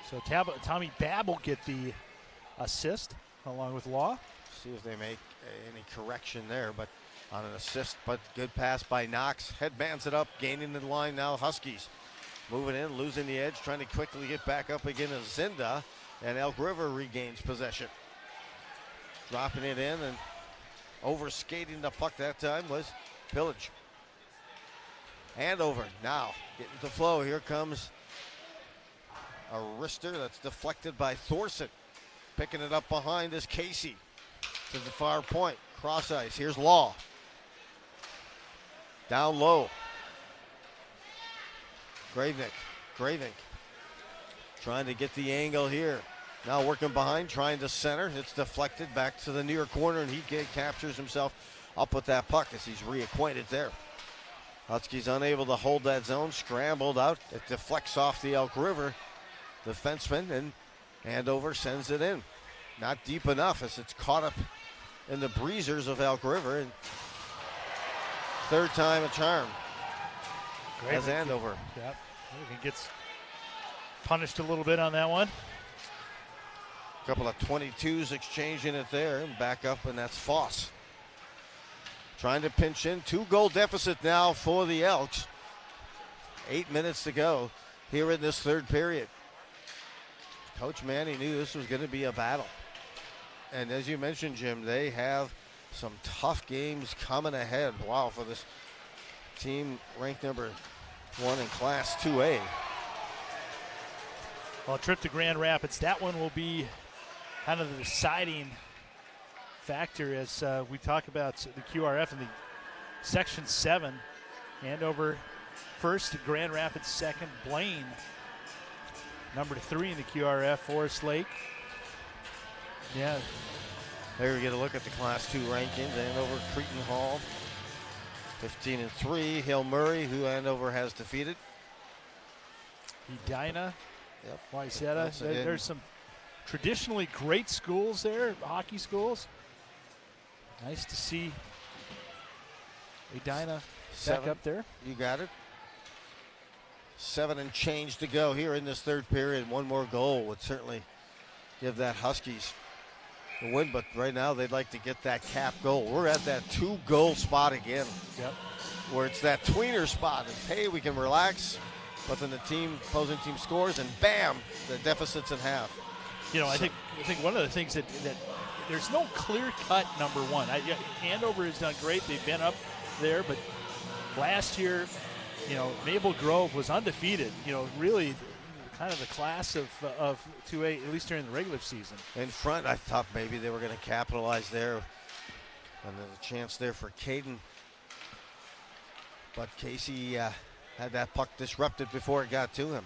So Tommy Babb will get the assist along with Law. See if they make any correction there, but on an assist, but good pass by Knox. Headbands it up, gaining the line now. Huskies moving in, losing the edge, trying to quickly get back up again as Zinda, and Elk River regains possession. Dropping it in and over-skating the puck that time was Pillage. Andover now getting the flow. Here comes a wrister that's deflected by Thoreson. Picking it up behind is Casey to the far point. Cross ice. Here's Law. Down low. Gravik trying to get the angle here. Now working behind, trying to center. It's deflected back to the near corner, and he captures himself up with that puck as he's reacquainted there. Huskies unable to hold that zone, scrambled out. It deflects off the Elk River defenseman, and Andover sends it in. Not deep enough as it's caught up in the breezers of Elk River. And third time a charm as Andover. Yep, he gets punished a little bit on that one. A couple of 22s exchanging it there, and back up, and that's Foss. Trying to pinch in. 2-goal deficit now for the Elks. 8 minutes to go here in this third period. Coach Manny knew this was going to be a battle. And as you mentioned, Jim, they have some tough games coming ahead. Wow, for this team ranked number 1 in Class 2A. Well, a trip to Grand Rapids, that one will be kind of the deciding factor as we talk about the QRF in the Section 7. Andover first, Grand Rapids second, Blaine number 3 in the QRF, Forest Lake. Yeah. There we get a look at the Class 2 rankings. Andover, Cretin Hall, 15-3. Hill Murray, who Andover has defeated. Edina, yep. Wayzata. There's some traditionally great schools there, hockey schools. Nice to see Edina back up there. You got it. 7 and change to go here in this third period. One more goal would certainly give that Huskies a win, but right now they'd like to get that cap goal. We're at that 2-goal spot again. Yep. Where it's that tweener spot. It's, hey, we can relax, but then the opposing team scores, and bam, the deficit's in half. You know, I think one of the things that there's no clear-cut number 1. Andover has done great. They've been up there, but last year, you know, Maple Grove was undefeated. You know, really kind of the class of 2A, at least during the regular season. In front, I thought maybe they were going to capitalize there. And there's a chance there for Caden. But Casey had that puck disrupted before it got to him.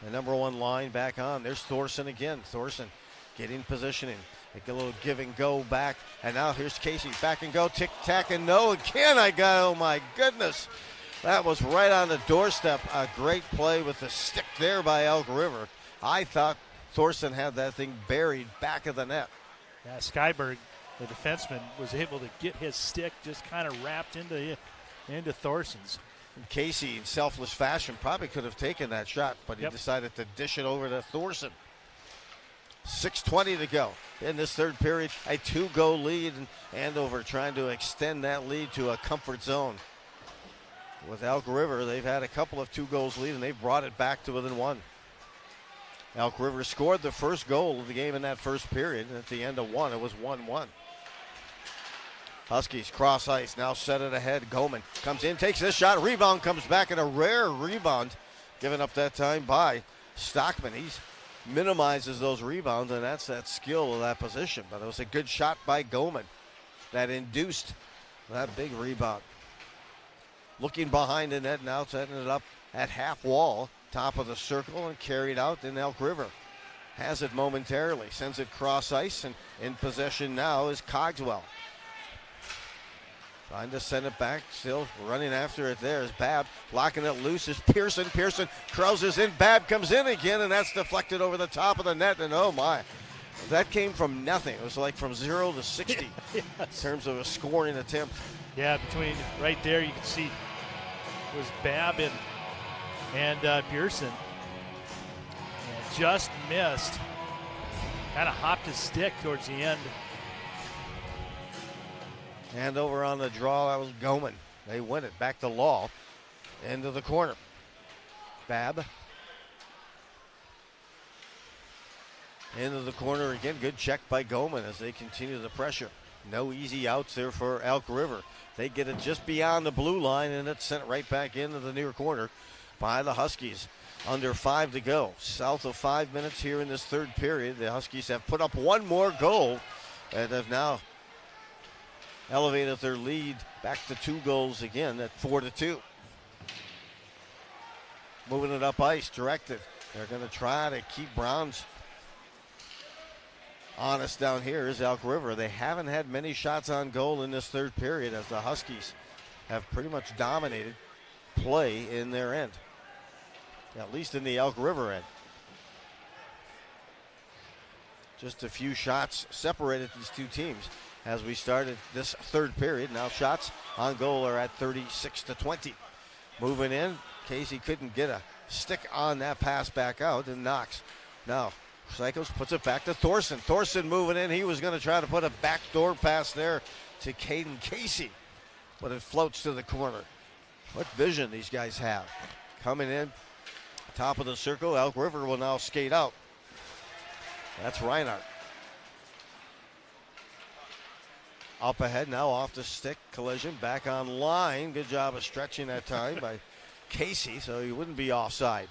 The number 1 line back on. There's Thoreson again. Thoreson getting positioning. Make a little give and go back. And now here's Casey. Back and go. Tick, tack, and no. Again, oh my goodness. That was right on the doorstep. A great play with the stick there by Elk River. I thought Thoreson had that thing buried back of the net. Yeah, Skyberg, the defenseman, was able to get his stick just kind of wrapped into Thorson's. And Casey, in selfless fashion, probably could have taken that shot, but he decided to dish it over to Thorson. 6:20 to go in this third period. A 2-goal lead, and Andover trying to extend that lead to a comfort zone. With Elk River, they've had a couple of 2-goals lead, and they've brought it back to within 1. Elk River scored the first goal of the game in that first period, and at the end of 1, it was 1-1. Huskies cross ice, now set it ahead. Goman comes in, takes this shot, rebound comes back, and a rare rebound given up that time by Stockman. He minimizes those rebounds, and that's that skill of that position. But it was a good shot by Goman that induced that big rebound. Looking behind the net now, setting it up at half wall, top of the circle, and carried out in Elk River. Has it momentarily, sends it cross ice, and in possession now is Cogswell. Trying to send it back, still running after it there is Babb. Locking it loose is Pearson. Pearson crouses in, Babb comes in again, and that's deflected over the top of the net, and oh my. That came from nothing. It was like from 0 to 60 in terms of a scoring attempt. Yeah, between right there you can see it was Babb and Pearson. And just missed. Kind of hopped his stick towards the end. And over on the draw, that was Goman. They win it. Back to Law. Into the corner. Babb. Into the corner again. Good check by Goman as they continue the pressure. No easy outs there for Elk River. They get it just beyond the blue line, and it's sent right back into the near corner by the Huskies. Under 5 to go. South of 5 minutes here in this third period. The Huskies have put up one more goal and have now elevated their lead back to 2 goals again at 4-2. Moving it up ice, directed. They're going to try to keep Browns honest down here is Elk River. They haven't had many shots on goal in this third period as the Huskies have pretty much dominated play in their end, at least in the Elk River end. Just a few shots separated these two teams as we started this third period. Now shots on goal are at 36-20. Moving in, Casey couldn't get a stick on that pass back out, and Knox now Psychos puts it back to Thoreson. Thoreson moving in. He was going to try to put a backdoor pass there to Caden Casey, but it floats to the corner. What vision these guys have. Coming in, top of the circle. Elk River will now skate out. That's Reinhardt. Up ahead now, off the stick. Collision back on line. Good job of stretching that time by Casey, so he wouldn't be offside.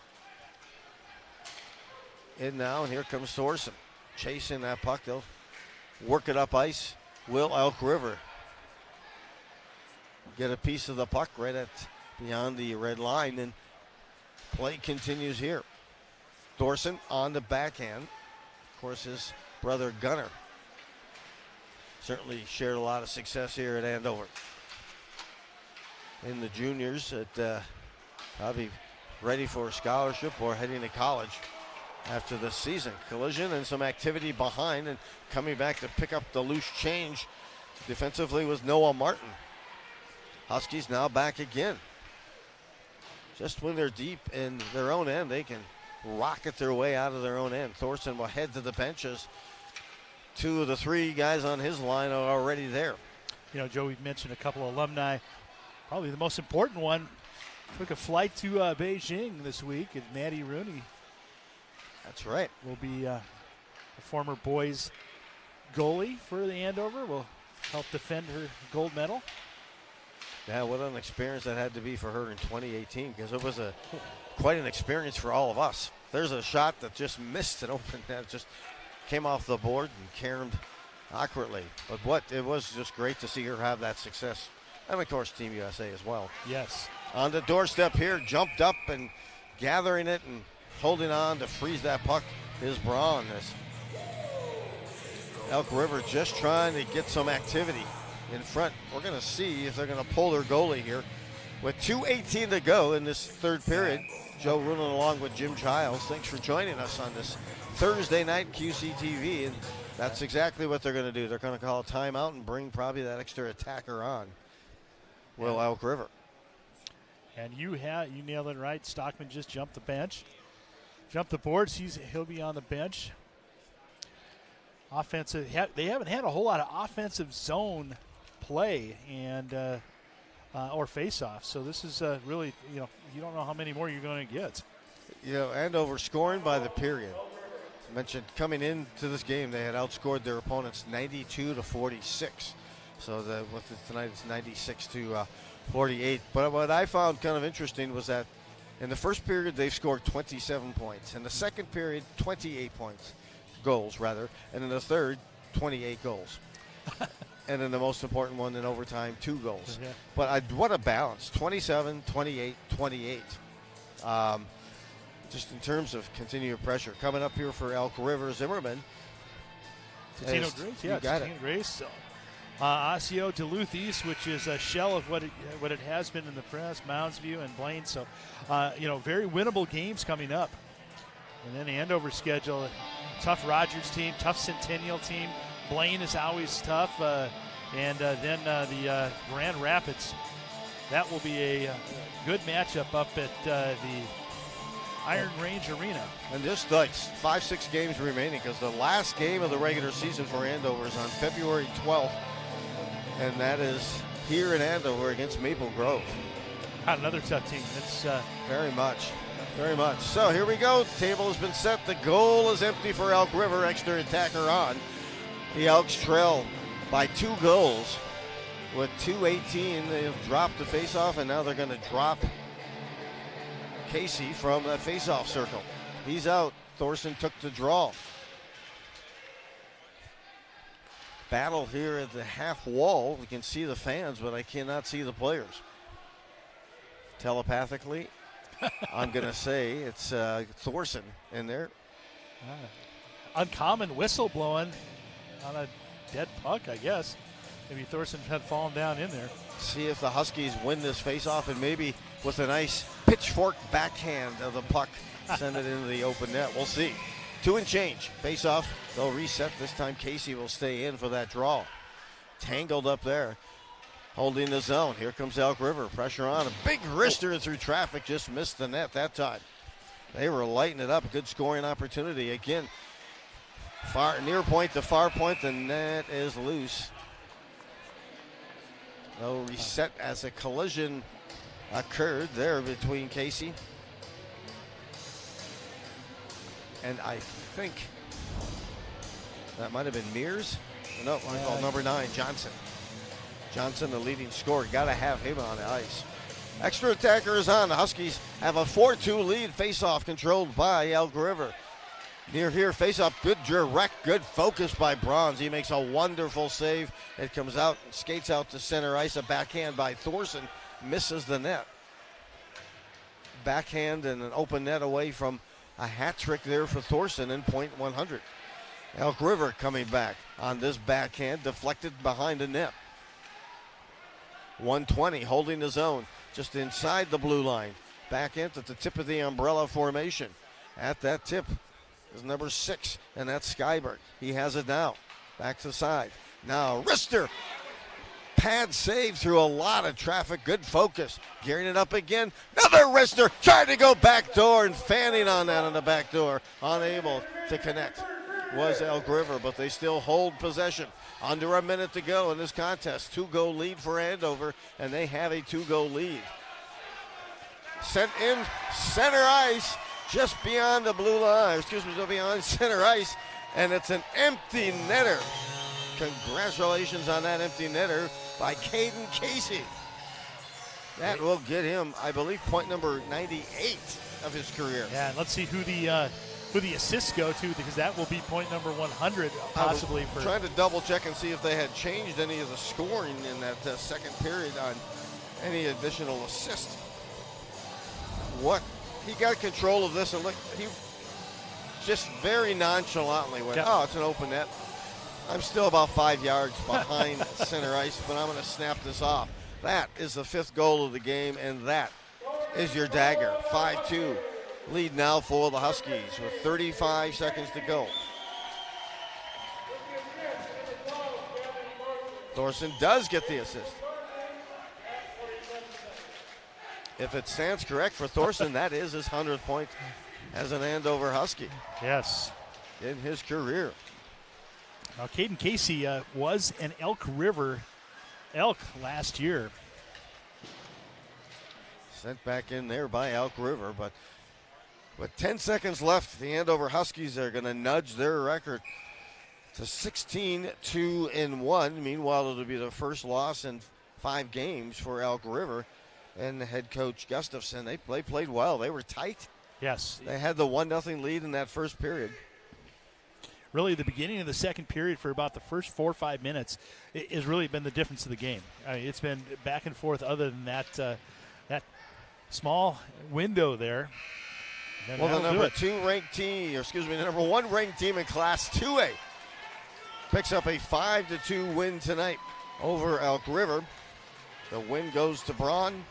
In now, and here comes Thoreson. Chasing that puck. They'll work it up ice. Will Elk River get a piece of the puck right at beyond the red line, and play continues here. Thoreson on the backhand. Of course, his brother Gunnar certainly shared a lot of success here at Andover. In the juniors, at probably ready for a scholarship or heading to college after this season. Collision and some activity behind, and coming back to pick up the loose change defensively was Noah Martin. Huskies now back again. Just when they're deep in their own end, they can rocket their way out of their own end. Thoreson will head to the benches. Two of the three guys on his line are already there. You know, Joe, we've mentioned a couple of alumni. Probably the most important one took a flight to Beijing this week, and Maddie Rooney. That's right. Will be a former boys goalie for the Andover. Will help defend her gold medal. Yeah, what an experience that had to be for her in 2018, because it was quite an experience for all of us. There's a shot that just missed an open net, just came off the board and caromed awkwardly. But it was just great to see her have that success. And, of course, Team USA as well. Yes. On the doorstep here, jumped up and gathering it and holding on to freeze that puck is Braun. Elk River just trying to get some activity in front. We're going to see if they're going to pull their goalie here. With 2:18 to go in this third period, Joe Runin along with Jim Childs. Thanks for joining us on this Thursday night QCTV, and that's exactly what they're going to do. They're going to call a timeout and bring probably that extra attacker on. Will Elk River. And you nailed it right. Stockman just jumped the bench. Jumped the boards. He'll be on the bench. Offensive. They haven't had a whole lot of offensive zone play and or face-off. So this is really, you don't know how many more you're going to get. Andover scoring by the period. I mentioned coming into this game, they had outscored their opponents 92-46. So tonight it's 96-48. But what I found kind of interesting was that in the first period, they've scored 27 points. In the second period, 28 goals. And in the third, 28 goals. And in the most important one in overtime, 2 goals. Yeah. But what a balance, 27, 28, 28. Just in terms of continued pressure. Coming up here for Elk River, Zimmerman. Tino Grace, yeah, Tino Grace. Osseo, Duluth East, which is a shell of what it has been in the press, Mounds View and Blaine. So, very winnable games coming up. And then the Andover schedule, tough Rogers team, tough Centennial team. Blaine is always tough. And then the Grand Rapids. That will be a good matchup up at the Iron Range Arena. And just like 5-6 games remaining, because the last game of the regular season for Andover is on February 12th. And that is here in Andover against Maple Grove. Another tough team. It's very much. So here we go. Table has been set. The goal is empty for Elk River. Extra attacker on. The Elks trail by 2 goals with 2:18. They've dropped the faceoff, and now they're going to drop Casey from that faceoff circle. He's out. Thoreson took the draw. Battle here at the half wall. We can see the fans, but I cannot see the players. Telepathically, I'm going to say it's Thoreson in there. Uncommon whistle blowing. on a dead puck, I guess. Maybe Thoreson had fallen down in there. See if the Huskies win this faceoff, and maybe with a nice pitchfork backhand of the puck, send it into the open net. We'll see. 2 and change. Faceoff. They'll reset. This time Casey will stay in for that draw. Tangled up there. Holding the zone. Here comes Elk River. Pressure on. A big wrister through traffic. Just missed the net that time. They were lighting it up. A good scoring opportunity. Again, far near point to far point. The net is loose. No reset as a collision occurred there between Casey and I think that might have been Mears. No, number 9, Johnson. Johnson, the leading scorer. Got to have him on the ice. Extra attacker is on. The Huskies have a 4-2 lead. Face-off controlled by Elk River. Near here, face-off, good direct, good focus by Bronze. He makes a wonderful save. It comes out, skates out to center ice. A backhand by Thoreson misses the net. Backhand and an open net away from a hat trick there for Thoreson in point 100. Elk River coming back on this backhand, deflected behind the net. 120 holding the zone just inside the blue line. Backhand at the tip of the umbrella formation. At that tip is number 6, and that's Skyberg. He has it now. Back to the side. Now wrister. Pad save through a lot of traffic. Good focus. Gearing it up again. Another wrister. Trying to go back door and fanning on that on the back door. Unable to connect was Elk River, but they still hold possession. Under a minute to go in this contest. 2-goal lead for Andover, and they have a 2-goal lead. Sent in center ice, just beyond the blue line. Beyond center ice, and it's an empty netter. Congratulations on that empty netter by Caden Casey. That will get him, I believe, point number 98 of his career. Yeah, and let's see who the assists go to, because that will be point number 100 possibly. I was trying to double check and see if they had changed any of the scoring in that second period on any additional assists. What he got control of this, and look, he just very nonchalantly went, oh, it's an open net. I'm still about 5 yards behind center ice, but I'm going to snap this off. That is the 5th goal of the game, and that is your dagger. 5-2 lead now for the Huskies with 35 seconds to go. Thoreson does get the assist. If it stands correct for Thoreson, that is his 100th point as an Andover Husky. Yes. In his career. Now, Caden Casey was an Elk River Elk last year. Sent back in there by Elk River, but with 10 seconds left, the Andover Huskies are going to nudge their record to 16-2-1. Meanwhile, it'll be the first loss in 5 games for Elk River and head coach Gustafson. They played well. They were tight. Yes. They had the 1-0 lead in that first period. Really, the beginning of the second period for about the first 4 or 5 minutes has really been the difference of the game. I mean, it's been back and forth other than that small window there. Well, the number 1 ranked team in Class 2A picks up a 5-2 win tonight over Elk River. The win goes to Braun.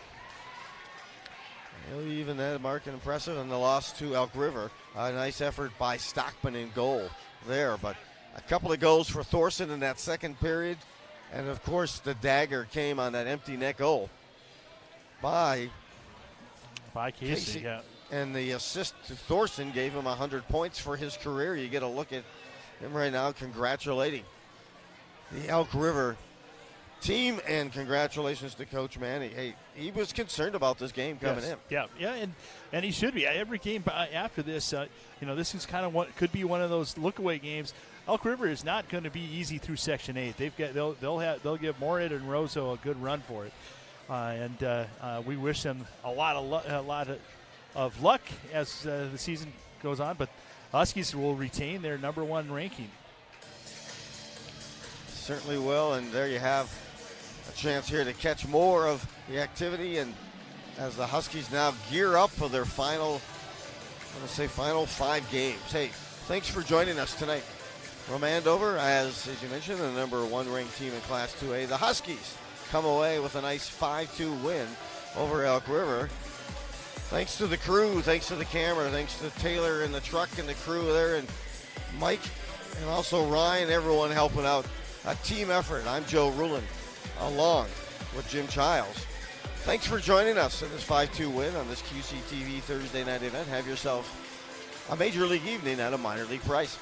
Even that marking impressive, and the loss to Elk River. A nice effort by Stockman in goal there, but a couple of goals for Thoreson in that second period, and of course the dagger came on that empty net goal by Casey. Yeah. And the assist to Thoreson gave him 100 points for his career. You get a look at him right now congratulating the Elk River team, and congratulations to Coach Manny. Hey, he was concerned about this game coming in. Yeah, and he should be. Every game after this, this is kind of what could be one of those look-away games. Elk River is not going to be easy through Section 8. They'll give Morehead and Roseau a good run for it, and we wish them a lot of luck as the season goes on. But Huskies will retain their number 1 ranking. Certainly will, and there you have a chance here to catch more of the activity, and as the Huskies now gear up for their final 5 games. Hey, thanks for joining us tonight. From Andover, as you mentioned, the number 1 ranked team in Class 2A, the Huskies come away with a nice 5-2 win over Elk River. Thanks to the crew, thanks to the camera, thanks to Taylor and the truck and the crew there, and Mike, and also Ryan, everyone helping out. A team effort. I'm Joe Rulin, along with Jim Childs. Thanks for joining us in this 5-2 win on this QCTV Thursday night event. Have yourself a Major League evening at a minor league price.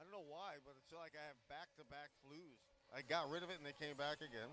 I don't know why, but it's like I have back-to-back flus. I got rid of it and they came back again.